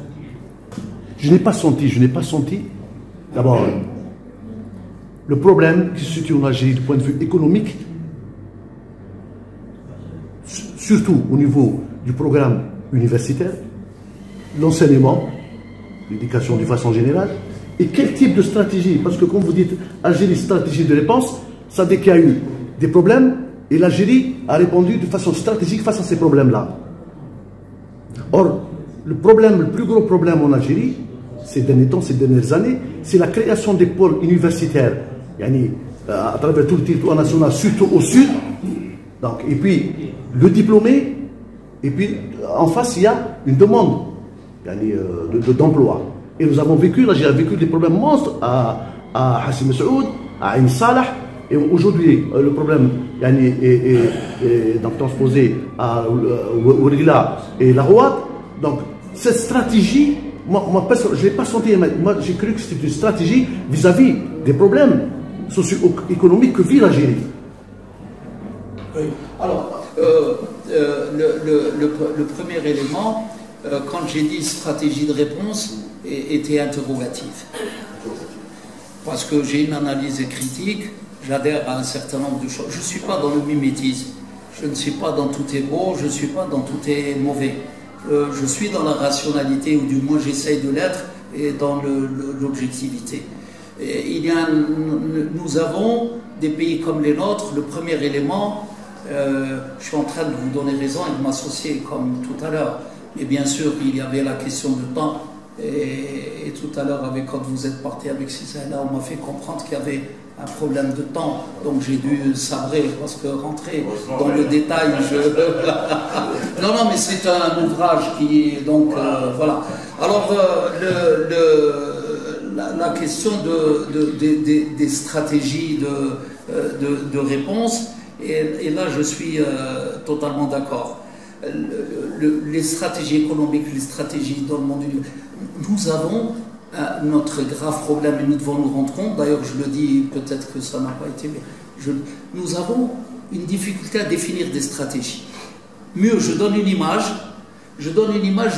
Je n'ai pas senti, d'abord, le problème qui se situe en Algérie du point de vue économique, surtout au niveau du programme universitaire, l'enseignement, l'éducation de façon générale, et quel type de stratégie, parce que quand vous dites Algérie, stratégie de réponse, ça veut dire qu'il y a eu des problèmes, et l'Algérie a répondu de façon stratégique face à ces problèmes-là. Or, le plus gros problème en Algérie, ces derniers temps, ces dernières années, c'est la création des pôles universitaires, à travers tout le territoire national, surtout au sud. Donc, et puis, le diplômé, et puis, en face, il y a une demande d'emploi. Et nous avons vécu, là, j'ai vécu des problèmes monstres à Hassim Saoud, à Ain Salah, et aujourd'hui, le problème est donc transposé à Ouargla et la Rouad. Donc, cette stratégie, moi je ne l'ai pas senti, moi j'ai cru que c'était une stratégie vis-à-vis des problèmes socio-économiques que vit l'Algérie. Oui. Alors, le premier élément, quand j'ai dit stratégie de réponse, était interrogatif. Parce que j'ai une analyse critique, j'adhère à un certain nombre de choses. Je ne suis pas dans le mimétisme, je ne suis pas dans tout est beau, je ne suis pas dans tout est mauvais. Je suis dans la rationalité, ou du moins j'essaye de l'être, et dans l'objectivité. Nous avons des pays comme les nôtres. Le premier élément, je suis en train de vous donner raison et de m'associer comme tout à l'heure. Et bien sûr, il y avait la question de temps. Et tout à l'heure, quand vous êtes parti avec Cissé, là, on m'a fait comprendre qu'il y avait un problème de temps, donc j'ai dû sabrer parce que rentrer dans le détail, non, mais c'est un ouvrage qui est donc voilà. Alors la question des stratégies de réponse, et là je suis totalement d'accord. Les stratégies économiques, les stratégies dans le monde universitaire, nous avons notre grave problème, et nous devons nous rendre compte, d'ailleurs je le dis, peut-être que ça n'a pas été, mais nous avons une difficulté à définir des stratégies. Mieux, je donne une image, je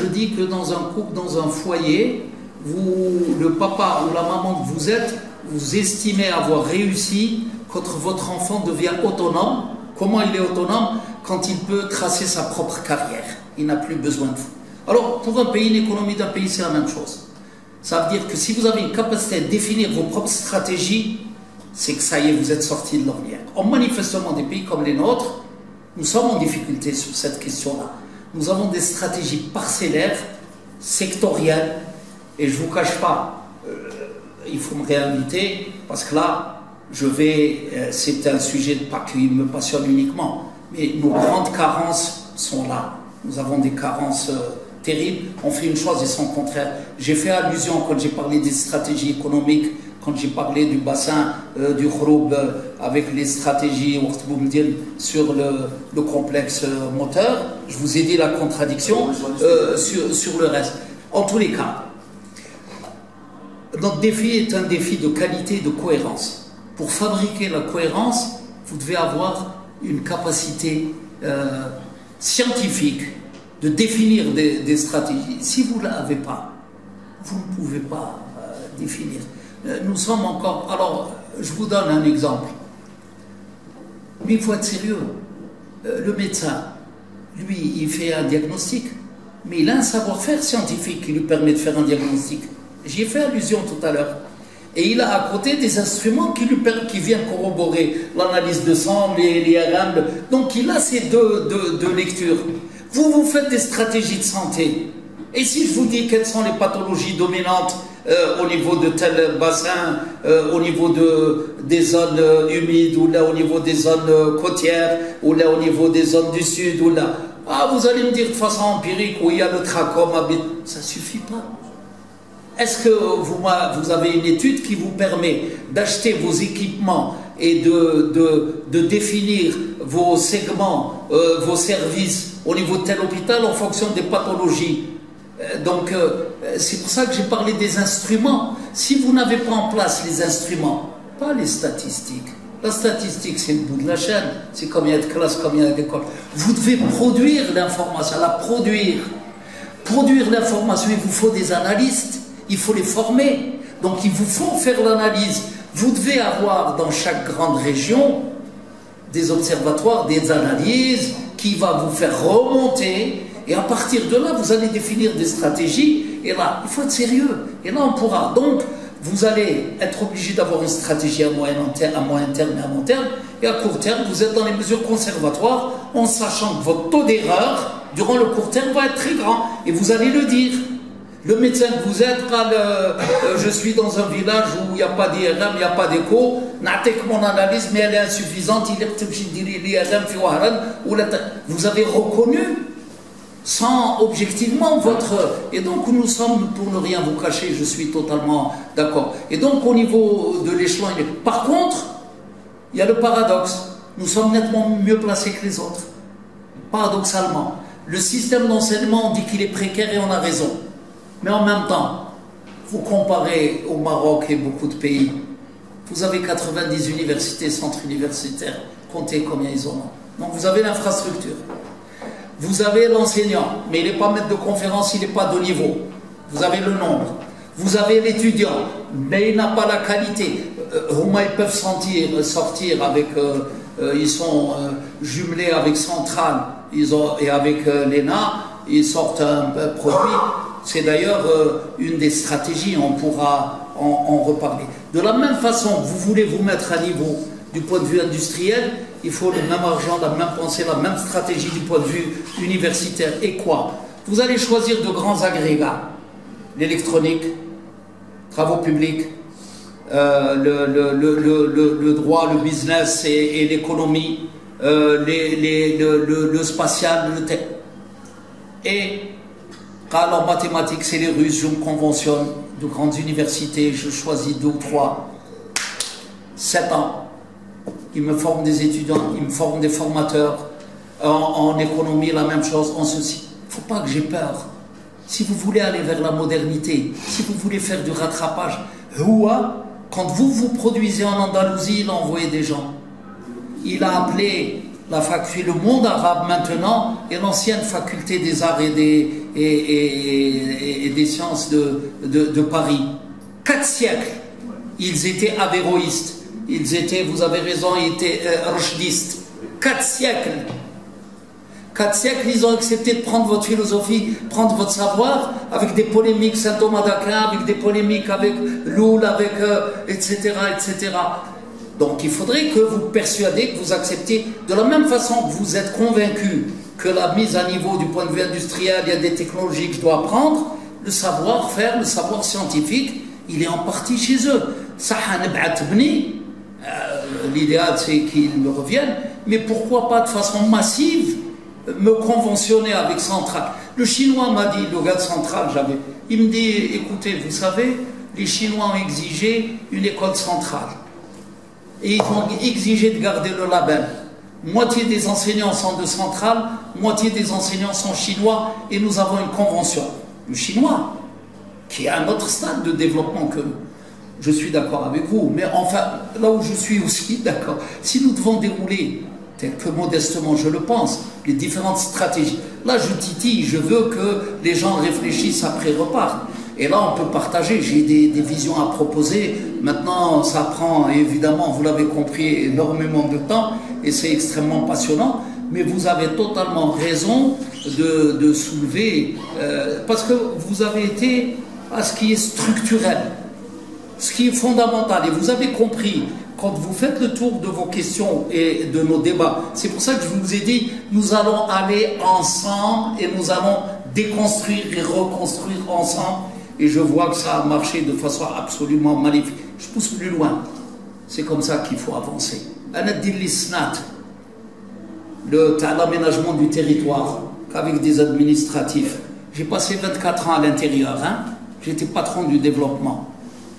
dis que dans un couple, dans un foyer, le papa ou la maman que vous êtes, vous estimez avoir réussi quand votre enfant devient autonome. Comment il est autonome? Quand il peut tracer sa propre carrière. Il n'a plus besoin de vous. Alors, pour un pays, l'économie d'un pays, c'est la même chose. Ça veut dire que si vous avez une capacité à définir vos propres stratégies, c'est que ça y est, vous êtes sorti de l'ornière. Or, manifestement, des pays comme les nôtres, nous sommes en difficulté sur cette question-là. Nous avons des stratégies parcellaires, sectorielles, et je ne vous cache pas, il faut me réinviter, parce que là, c'est un sujet pas qui me passionne uniquement, mais nos grandes carences sont là. Nous avons des carences terribles. On fait une chose et son contraire. J'ai fait allusion quand j'ai parlé des stratégies économiques, quand j'ai parlé du bassin du Khroub avec les stratégies sur le complexe moteur. Je vous ai dit la contradiction sur le reste. En tous les cas, notre défi est un défi de qualité et de cohérence. Pour fabriquer la cohérence, vous devez avoir une capacité scientifique de définir des stratégies. Si vous ne l'avez pas, vous ne pouvez pas définir. Nous sommes encore... Alors, je vous donne un exemple. Mais il faut être sérieux. Le médecin, lui, il fait un diagnostic, mais il a un savoir-faire scientifique qui lui permet de faire un diagnostic. J'y ai fait allusion tout à l'heure. Et il a à côté des instruments qui viennent corroborer l'analyse de sang, les IRM. Donc il a ces deux lectures. Vous faites des stratégies de santé. Et si je vous dis quelles sont les pathologies dominantes au niveau de tel bassin, au niveau des zones humides, ou là au niveau des zones côtières, ou là au niveau des zones du sud, ou là... Ah, vous allez me dire de façon empirique, où il y a le trachome, ça ne suffit pas. Est-ce que vous avez une étude qui vous permet d'acheter vos équipements et de définir vos segments, vos services au niveau de tel hôpital en fonction des pathologies? Donc, c'est pour ça que j'ai parlé des instruments. Si vous n'avez pas en place les instruments, pas les statistiques. La statistique, c'est le bout de la chaîne. C'est combien de classes, combien d'écoles. Vous devez produire l'information, la produire. Produire l'information, il vous faut des analystes. Il faut les former. Donc, il vous faut faire l'analyse. Vous devez avoir dans chaque grande région des observatoires, des analyses qui vont vous faire remonter. Et à partir de là, vous allez définir des stratégies. Et là, il faut être sérieux. Et là, on pourra. Donc, vous allez être obligé d'avoir une stratégie à moyen terme et à long terme. Et à court terme, vous êtes dans les mesures conservatoires en sachant que votre taux d'erreur, durant le court terme, va être très grand. Et vous allez le dire. Le médecin que vous êtes, je suis dans un village où il n'y a pas d'IRM, il n'y a pas d'écho, mon analyse, mais elle est insuffisante, vous avez reconnu sans objectivement votre... Et donc nous sommes, pour ne rien vous cacher, je suis totalement d'accord. Et donc au niveau de l'échelon... Par contre, il y a le paradoxe. Nous sommes nettement mieux placés que les autres. Paradoxalement. Le système d'enseignement, on dit qu'il est précaire et on a raison. Mais en même temps, vous comparez au Maroc et beaucoup de pays, vous avez 90 universités, centres universitaires, comptez combien ils en ont. Donc vous avez l'infrastructure. Vous avez l'enseignant, mais il n'est pas maître de conférence, il n'est pas de niveau. Vous avez le nombre. Vous avez l'étudiant, mais il n'a pas la qualité. Ils peuvent sortir avec... ils sont jumelés avec Centrale et avec l'ENA, ils sortent un produit... C'est d'ailleurs une des stratégies, on pourra en reparler. De la même façon, vous voulez vous mettre à niveau du point de vue industriel, il faut le même argent, la même pensée, la même stratégie du point de vue universitaire. Et quoi? Vous allez choisir de grands agrégats, l'électronique, travaux publics, le droit, le business et l'économie, le spatial, et en mathématiques, c'est les Russes, je me conventionne de grandes universités, je choisis 2 ou 3, 7 ans. Ils me forment des étudiants, ils me forment des formateurs. En économie, la même chose, en ceci. Il ne faut pas que j'ai peur. Si vous voulez aller vers la modernité, si vous voulez faire du rattrapage, quand vous produisez en Andalousie, il a envoyé des gens. Il a appelé la faculté, le monde arabe maintenant, et l'ancienne faculté des arts et des sciences de Paris. 4 siècles, ils étaient avéroïstes. Ils étaient, vous avez raison, ils étaient rochdistes. 4 siècles. 4 siècles, ils ont accepté de prendre votre philosophie, prendre votre savoir, avec des polémiques Saint Thomas d'Aquin, avec des polémiques avec Loul, avec etc., etc. Donc il faudrait que vous persuadiez, que vous acceptiez, de la même façon que vous êtes convaincu que la mise à niveau du point de vue industriel, il y a des technologies que je dois apprendre, le savoir-faire, le savoir scientifique, il est en partie chez eux. Ça, l'idéal c'est qu'ils me reviennent, mais pourquoi pas de façon massive me conventionner avec Centrale. Le Chinois m'a dit, le gars de Centrale, il me dit, écoutez, vous savez, les Chinois ont exigé une école centrale. Et ils ont exigé de garder le label. Moitié des enseignants sont de Centrale, moitié des enseignants sont chinois, et nous avons une convention. Le chinois, qui est à un autre stade de développement que nous. Je suis d'accord avec vous, mais enfin, là où je suis aussi d'accord, si nous devons dérouler, tel que modestement je le pense, les différentes stratégies, là je titille, je veux que les gens réfléchissent après repartent. Et là on peut partager, j'ai des visions à proposer. Maintenant ça prend évidemment, vous l'avez compris, énormément de temps, et c'est extrêmement passionnant, mais vous avez totalement raison de soulever, parce que vous avez été à ce qui est structurel, ce qui est fondamental, et vous avez compris, quand vous faites le tour de vos questions et de nos débats, c'est pour ça que je vous ai dit, nous allons aller ensemble et nous allons déconstruire et reconstruire ensemble, et je vois que ça a marché de façon absolument magnifique. Je pousse plus loin, c'est comme ça qu'il faut avancer. L'aménagement du territoire, avec des administratifs. J'ai passé 24 ans à l'intérieur, j'étais patron du développement.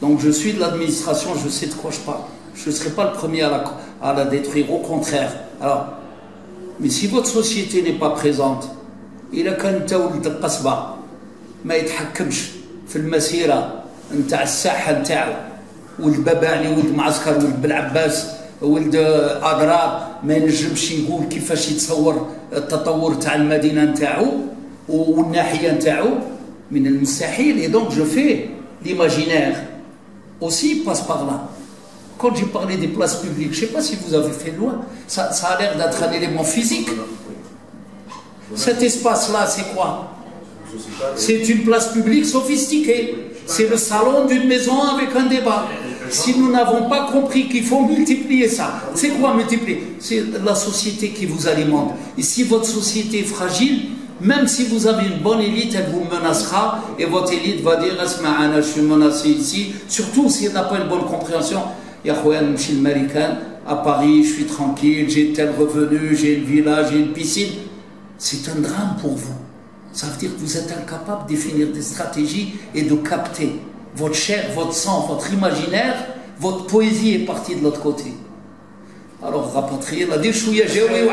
Donc je suis de l'administration, je sais de quoi je parle. Je ne serai pas le premier à la détruire, au contraire. Alors, mais si votre société n'est pas présente, il a qu'un taoul de qasba, ما يتحكمش في المسيرة نتاع الساحة نتاعو ولد بابالي ولد معسكر ولد بلعباس ولد أضرار ما ينجمش يقول كيفاش يتصور التطور تاع المدينة نتاعو والناحية نتاعو من المستحيل. Et donc je fais l'imaginaire aussi passe par là. Quand j'ai parlé des places publiques, je ne sais pas si vous avez fait loin, ça a l'air d'être un élément physique. Cet espace-là, c'est quoi? C'est une place publique sophistiquée. C'est le salon d'une maison avec un débat. Si nous n'avons pas compris qu'il faut multiplier ça, c'est quoi multiplier? C'est la société qui vous alimente. Et si votre société est fragile, même si vous avez une bonne élite, elle vous menacera et votre élite va dire « je suis menacé ici », surtout si elle n'a pas une bonne compréhension. À Paris, je suis tranquille, j'ai tel revenu, j'ai une villa, j'ai une piscine. C'est un drame pour vous. Ça veut dire que vous êtes incapable de définir des stratégies et de capter votre chair, votre sang, votre imaginaire, votre poésie est partie de l'autre côté. Alors rapatrier la dire chouïa géoui ou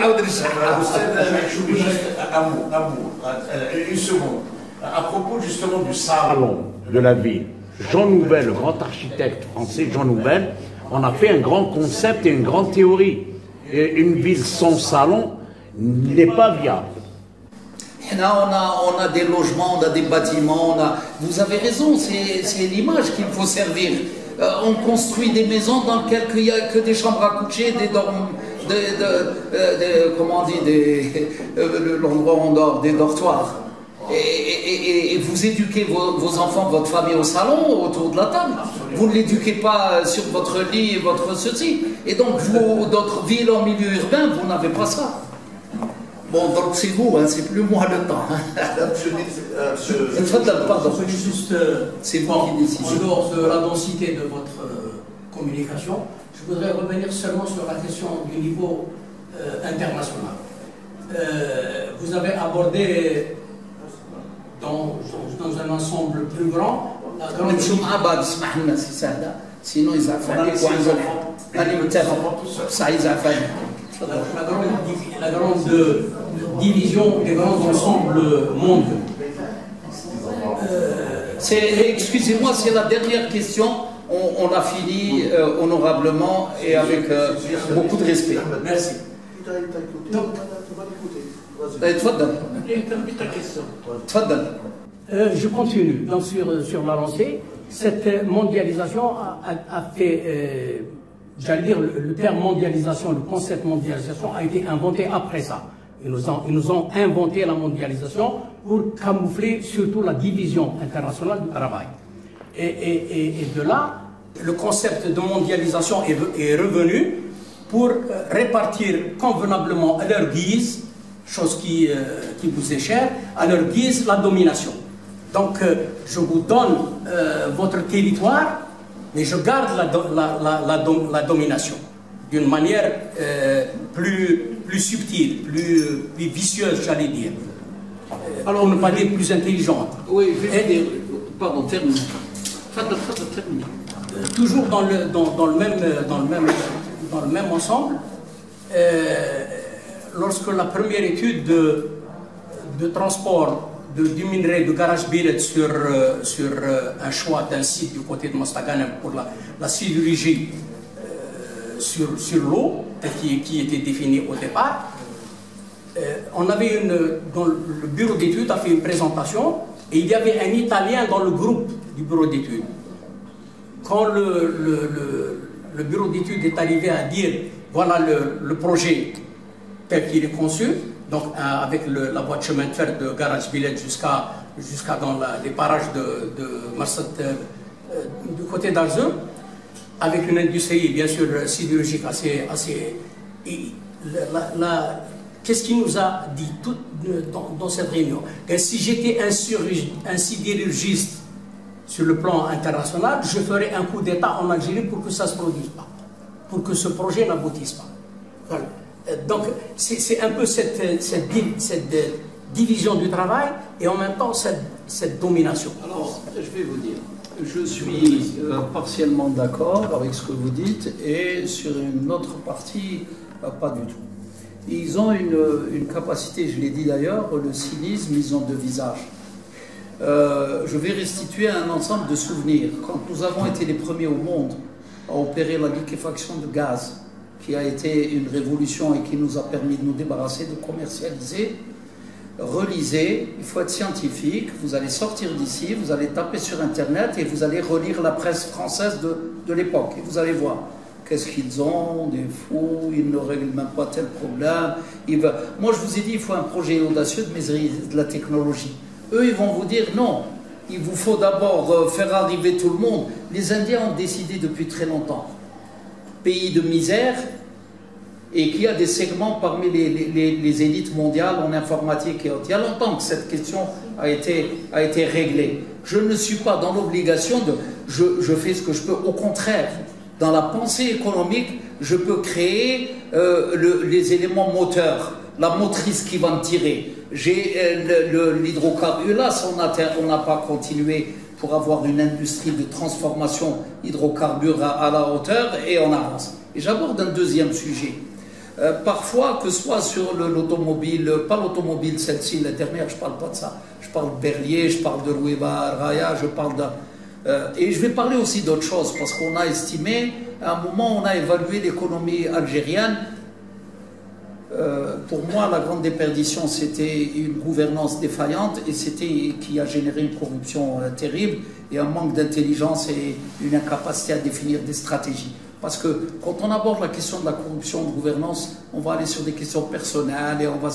une seconde. À propos justement du salon de la ville, Jean Nouvel, le grand architecte français Jean Nouvel, on a fait un grand concept et une grande théorie. Et une ville sans salon n'est pas viable. On a des logements, on a des bâtiments, vous avez raison, c'est l'image qu'il faut servir. On construit des maisons dans lesquelles il n'y a que des chambres à coucher, comment on dit, l'endroit où on dort, des dortoirs. Et vous éduquez vos enfants, votre famille au salon, autour de la table. Vous ne l'éduquez pas sur votre lit et votre ceci. Et donc, vous, d'autres villes en milieu urbain, vous n'avez pas ça. Bon, donc c'est vous, c'est plus moi le temps. C'est vous qui décidez. En dehors de la densité de votre communication. Je voudrais revenir seulement sur la question du niveau international. Vous avez abordé dans un ensemble plus grand la grande... sinon ils la grande division des grands ensembles mondiaux. Excusez-moi, c'est la dernière question. On a fini honorablement et avec beaucoup de respect. Merci. Donc, je continue. Donc sur la lancée, cette mondialisation a fait, j'allais dire, le terme mondialisation, le concept mondialisation a été inventé après ça. Ils nous ont inventé la mondialisation pour camoufler surtout la division internationale du travail. Et de là, le concept de mondialisation est revenu pour répartir convenablement à leur guise, chose qui vous est chère, à leur guise la domination. Donc je vous donne votre territoire, mais je garde la domination d'une manière plus subtile, plus vicieuse, j'allais dire. Alors, on ne pas dire plus intelligente. Oui, pardon, termine. Toujours dans le même ensemble, lorsque la première étude de transport du minerai de Garage Billet sur un choix d'un site du côté de Mostaganem pour la sidérurgie sur l'eau, qui était définie au départ, on avait dans le bureau d'études a fait une présentation et il y avait un Italien dans le groupe du bureau d'études. Quand le bureau d'études est arrivé à dire voilà le projet tel qu'il est conçu, donc avec la voie de chemin de fer de Garage Billet jusqu'à dans les parages de Marsat du côté d'Arzeu, avec une industrie bien sûr sidérurgique assez qu'est-ce qu'il nous a dit dans cette réunion? Que si j'étais un sidérurgiste sur le plan international, je ferais un coup d'État en Algérie pour que ça ne se produise pas, pour que ce projet n'aboutisse pas. Voilà. Donc c'est un peu cette division du travail et en même temps cette domination. Alors, je vais vous dire, je suis partiellement d'accord avec ce que vous dites et sur une autre partie, pas du tout. Ils ont une capacité, je l'ai dit d'ailleurs, le cynisme, ils ont deux visages. Je vais restituer un ensemble de souvenirs. Quand nous avons été les premiers au monde à opérer la liquéfaction de gaz, qui a été une révolution et qui nous a permis de nous débarrasser, de commercialiser, relisez, il faut être scientifique, vous allez sortir d'ici, vous allez taper sur Internet et vous allez relire la presse française de l'époque et vous allez voir. Qu'est-ce qu'ils ont, des fous, ils ne règlent même pas tel problème. Moi, je vous ai dit, il faut un projet audacieux de maîtrise de la technologie. Eux, ils vont vous dire non, il vous faut d'abord faire arriver tout le monde. Les Indiens ont décidé depuis très longtemps. Pays de misère, et qui a des segments parmi les élites mondiales en informatique et autres. Il y a longtemps que cette question a été réglée. Je ne suis pas dans l'obligation de... Je fais ce que je peux, au contraire. Dans la pensée économique, je peux créer les éléments moteurs, la motrice qui va me tirer. J'ai l'hydrocarbure. Là, on n'a pas continué pour avoir une industrie de transformation hydrocarbures à la hauteur et on avance. Et j'aborde un deuxième sujet. Parfois, que ce soit sur l'automobile, pas l'automobile, celle-ci, la dernière, je ne parle pas de ça. Je parle de Berlier, je parle de Louéba, Raya, je parle de... et je vais parler aussi d'autre chose, parce qu'on a estimé, à un moment, on a évalué l'économie algérienne. Pour moi, la grande déperdition, c'était une gouvernance défaillante et c'était qui a généré une corruption terrible et un manque d'intelligence et une incapacité à définir des stratégies. Parce que quand on aborde la question de la corruption de gouvernance, on va aller sur des questions personnelles et on va...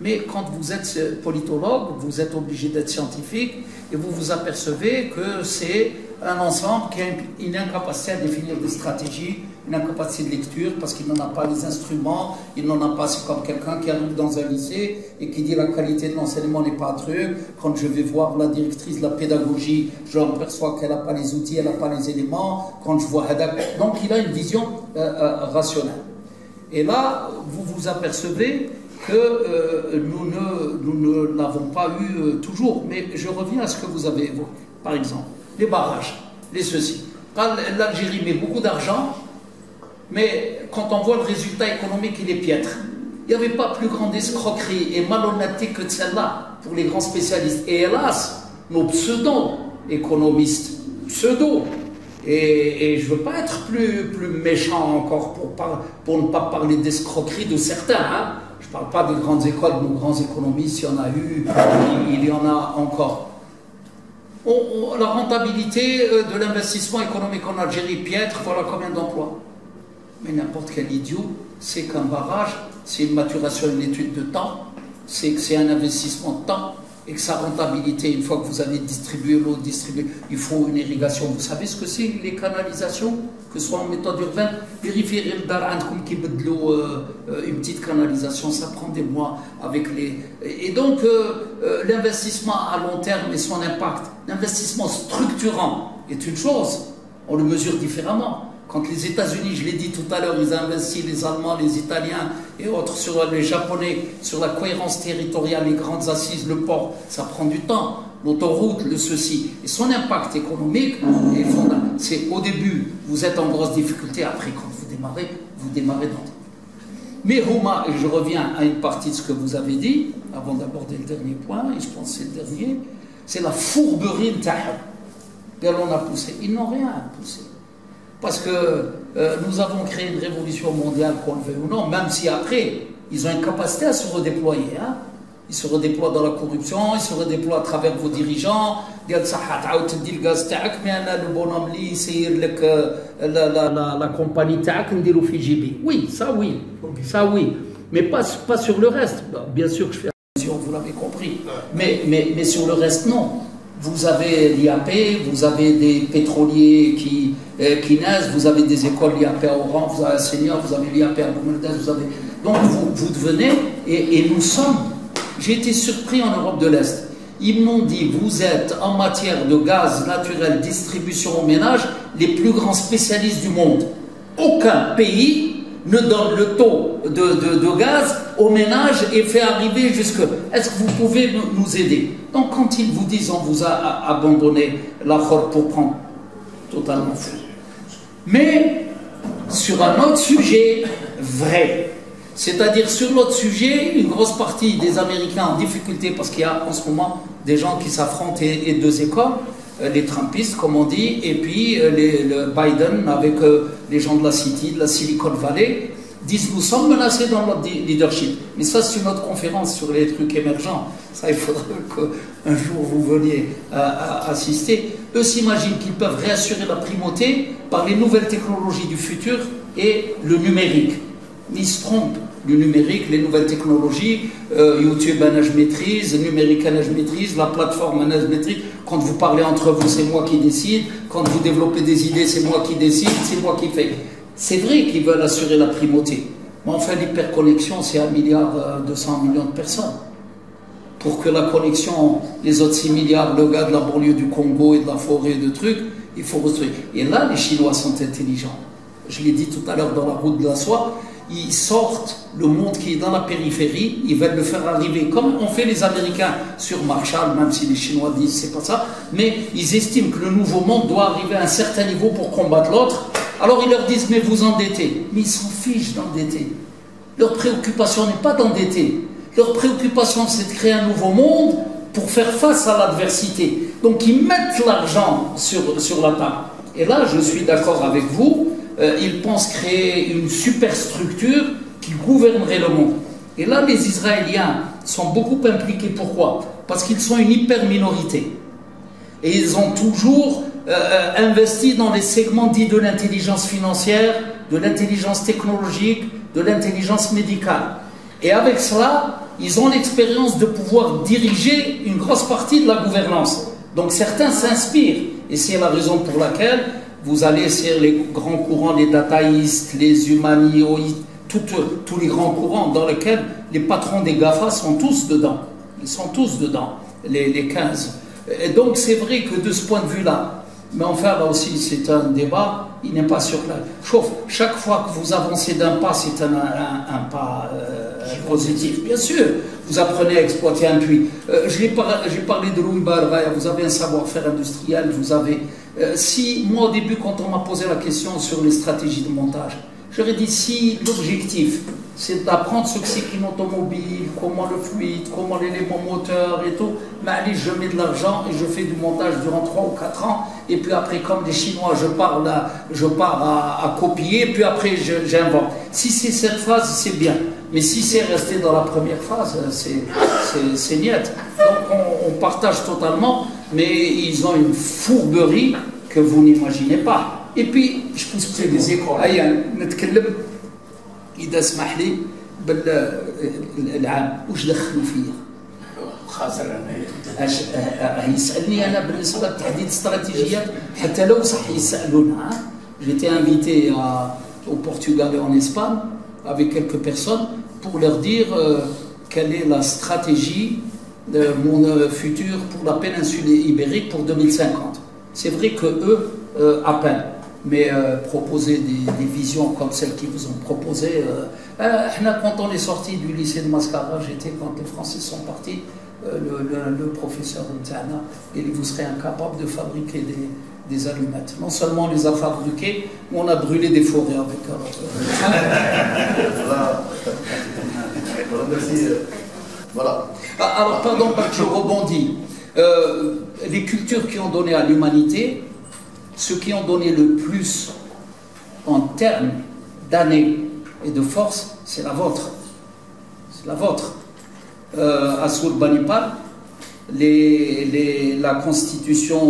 Mais quand vous êtes politologue, vous êtes obligé d'être scientifique et vous vous apercevez que c'est un ensemble qui a une incapacité à définir des stratégies une incapacité de lecture parce qu'il n'en a pas les instruments, il n'en a pas, c'est comme quelqu'un qui arrive dans un lycée et qui dit la qualité de l'enseignement n'est pas un truc. Quand je vais voir la directrice de la pédagogie, je m'aperçois qu'elle n'a pas les outils, elle n'a pas les éléments. Quand je vois Hadak, donc il a une vision rationnelle. Et là, vous vous apercevez que nous ne l'avons pas eu toujours. Mais je reviens à ce que vous avez évoqué. Par exemple, les barrages, les ceci. L'Algérie met beaucoup d'argent, mais quand on voit le résultat économique, il est piètre. Il n'y avait pas plus grande escroquerie et malhonnêteté que de celle-là pour les grands spécialistes. Et hélas, nos pseudo-économistes, et je ne veux pas être plus méchant encore pour ne pas parler d'escroquerie de certains, hein. Je ne parle pas des grandes écoles, de nos grands économistes, il y en a eu, il y en a encore. La rentabilité de l'investissement économique en Algérie piètre, voilà combien d'emplois. Mais n'importe quel idiot sait qu'un barrage, c'est une maturation, une étude de temps, c'est que c'est un investissement de temps, et que sa rentabilité, une fois que vous avez distribué l'eau, il faut une irrigation. Vous savez ce que c'est, les canalisations, que ce soit en méthode urbaine? Vérifiez une petite canalisation, ça prend des mois avec les... Et donc, l'investissement à long terme et son impact, l'investissement structurant est une chose, on le mesure différemment. Quand les États-Unis, je l'ai dit tout à l'heure, ils investissent, les Allemands, les Italiens et autres, sur les Japonais, sur la cohérence territoriale, les grandes assises, le port, ça prend du temps. L'autoroute, le ceci. Et son impact économique est fondamental. C'est au début, vous êtes en grosse difficulté, après, quand vous démarrez dans... Mais Houma, et je reviens à une partie de ce que vous avez dit, avant d'aborder le dernier point, et je pense que c'est le dernier, c'est la fourberie de Tahab. On a poussé. Ils n'ont rien poussé. Parce que nous avons créé une révolution mondiale, qu'on le veuille ou non, même si après, ils ont une capacité à se redéployer. Hein? Ils se redéploient dans la corruption, ils se redéploient à travers vos dirigeants. Le bonhomme, la compagnie, oui, ça oui. Mais pas sur le reste. Bien sûr que je fais attention, vous l'avez compris. Mais sur le reste, non. Vous avez l'IAP, vous avez des pétroliers qui naissent, vous avez des écoles l'IAP à Oran, vous avez un senior, vous avez l'IAP à Boumeldes, vous avez... Donc vous devenez, et nous sommes... J'ai été surpris en Europe de l'Est. Ils m'ont dit, vous êtes en matière de gaz naturel, distribution aux ménages, les plus grands spécialistes du monde. Aucun pays ne donne le taux de gaz aux ménages et fait arriver jusque... Est-ce que vous pouvez nous aider? Donc quand ils vous disent, on vous a abandonné l'accord pour prendre, totalement fou. Mais sur un autre sujet, vrai. C'est-à-dire sur l'autre sujet, une grosse partie des Américains en difficulté parce qu'il y a en ce moment des gens qui s'affrontent et deux écoles, les Trumpistes comme on dit, et puis le Biden avec les gens de la City, de la Silicon Valley, disent nous sommes menacés dans notre leadership. Mais ça c'est une autre conférence sur les trucs émergents, ça il faudrait qu'un jour vous veniez assister. Eux s'imaginent qu'ils peuvent réassurer la primauté par les nouvelles technologies du futur et le numérique. Ils se trompent. Le numérique, les nouvelles technologies, YouTube, je maîtrise, numérique, je maîtrise, la plateforme, je maîtrise. Quand vous parlez entre vous, c'est moi qui décide. Quand vous développez des idées, c'est moi qui décide, c'est moi qui fais. C'est vrai qu'ils veulent assurer la primauté. Mais enfin, l'hyperconnexion, c'est 1,2 milliard de personnes. Pour que la connexion, les autres 6 milliards, le gars de la banlieue du Congo et de la forêt de trucs, il faut construire. Et là, les Chinois sont intelligents. Je l'ai dit tout à l'heure dans la route de la soie. Ils sortent le monde qui est dans la périphérie, ils veulent le faire arriver, comme ont fait les Américains sur Marshall, même si les Chinois disent c'est pas ça, mais ils estiment que le nouveau monde doit arriver à un certain niveau pour combattre l'autre. Alors ils leur disent mais vous endettez, mais ils s'en fichent d'endetter. Leur préoccupation n'est pas d'endetter, leur préoccupation c'est de créer un nouveau monde pour faire face à l'adversité. Donc ils mettent l'argent sur la table. Et là je suis d'accord avec vous. Ils pensent créer une superstructure qui gouvernerait le monde. Et là, les Israéliens sont beaucoup impliqués. Pourquoi? Parce qu'ils sont une hyper-minorité. Et ils ont toujours investi dans les segments dits de l'intelligence financière, de l'intelligence technologique, de l'intelligence médicale. Et avec cela, ils ont l'expérience de pouvoir diriger une grosse partie de la gouvernance. Donc certains s'inspirent. Et c'est la raison pour laquelle vous allez sur les grands courants, les dataïstes, les humanioïdes, tous les grands courants dans lesquels les patrons des GAFA sont tous dedans. Ils sont tous dedans, les 15. Et donc c'est vrai que de ce point de vue-là, mais enfin là aussi c'est un débat, il n'est pas sur place. Sauf, chaque fois que vous avancez d'un pas, c'est un pas positif. Bien sûr, vous apprenez à exploiter un puits. J'ai parlé de l'Oumbar, vous avez un savoir-faire industriel, vous avez... si, moi au début, quand on m'a posé la question sur les stratégies de montage, j'aurais dit si l'objectif c'est d'apprendre ce que c'est qu'une automobile, comment le fluide, comment l'élément moteur et tout, mais allez, je mets de l'argent et je fais du montage durant 3 ou 4 ans, et puis après, comme les Chinois, je pars à copier, puis après j'invente. Si c'est cette phase, c'est bien. Mais si c'est resté dans la première phase, c'est niette. Donc on partage totalement, mais ils ont une fourberie que vous n'imaginez pas. Et puis, je pense que c'est des écoles. نتكلم إذا سمح لي بالعام واش دخلوا فيا؟ خاسر انا يسألني أنا بالنسبة لتحديد استراتيجيات حتى لو صح يسألونها. J'étais invité au Portugal et en Espagne avec quelques personnes pour leur dire quelle est la stratégie de mon futur pour la péninsule ibérique pour 2050. C'est vrai que eux appellent. Mais proposer des visions comme celles qu'ils vous ont proposées. Quand on est sorti du lycée de Mascara, j'étais quand les Français sont partis, le professeur Mtana, il vous serait incapable de fabriquer des allumettes. Non seulement on les a fabriquées, mais on a brûlé des forêts avec eux. Voilà. Alors, pardon, je rebondis. Les cultures qui ont donné à l'humanité, ceux qui ont donné le plus en termes d'années et de force, c'est la vôtre. C'est la vôtre. Assour Banipal, la constitution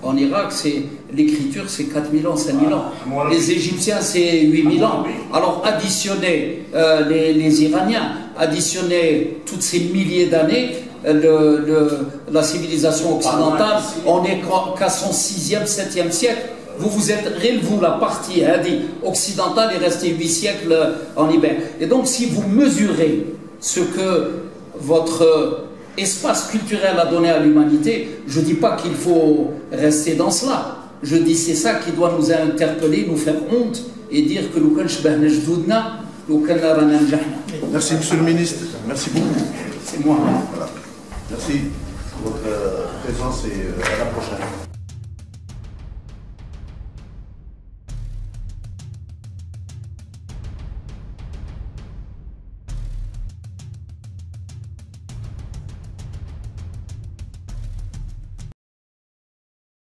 en Irak, l'écriture, c'est 4000 ans, 5000 ans. Les Égyptiens, c'est 8000 ans. Alors, additionnez les Iraniens, additionnez toutes ces milliers d'années, la civilisation occidentale, on n'est qu'à son 6e, 7e siècle. Vous êtes, vous, la partie occidentale est restée 8 siècles en Ibère. Et donc, si vous mesurez ce que votre espace culturel a donné à l'humanité, je ne dis pas qu'il faut rester dans cela. Je dis c'est ça qui doit nous interpeller, nous faire honte et dire que nous Merci, monsieur le ministre. Merci beaucoup. C'est moi. Voilà. Merci pour votre présence et à la prochaine.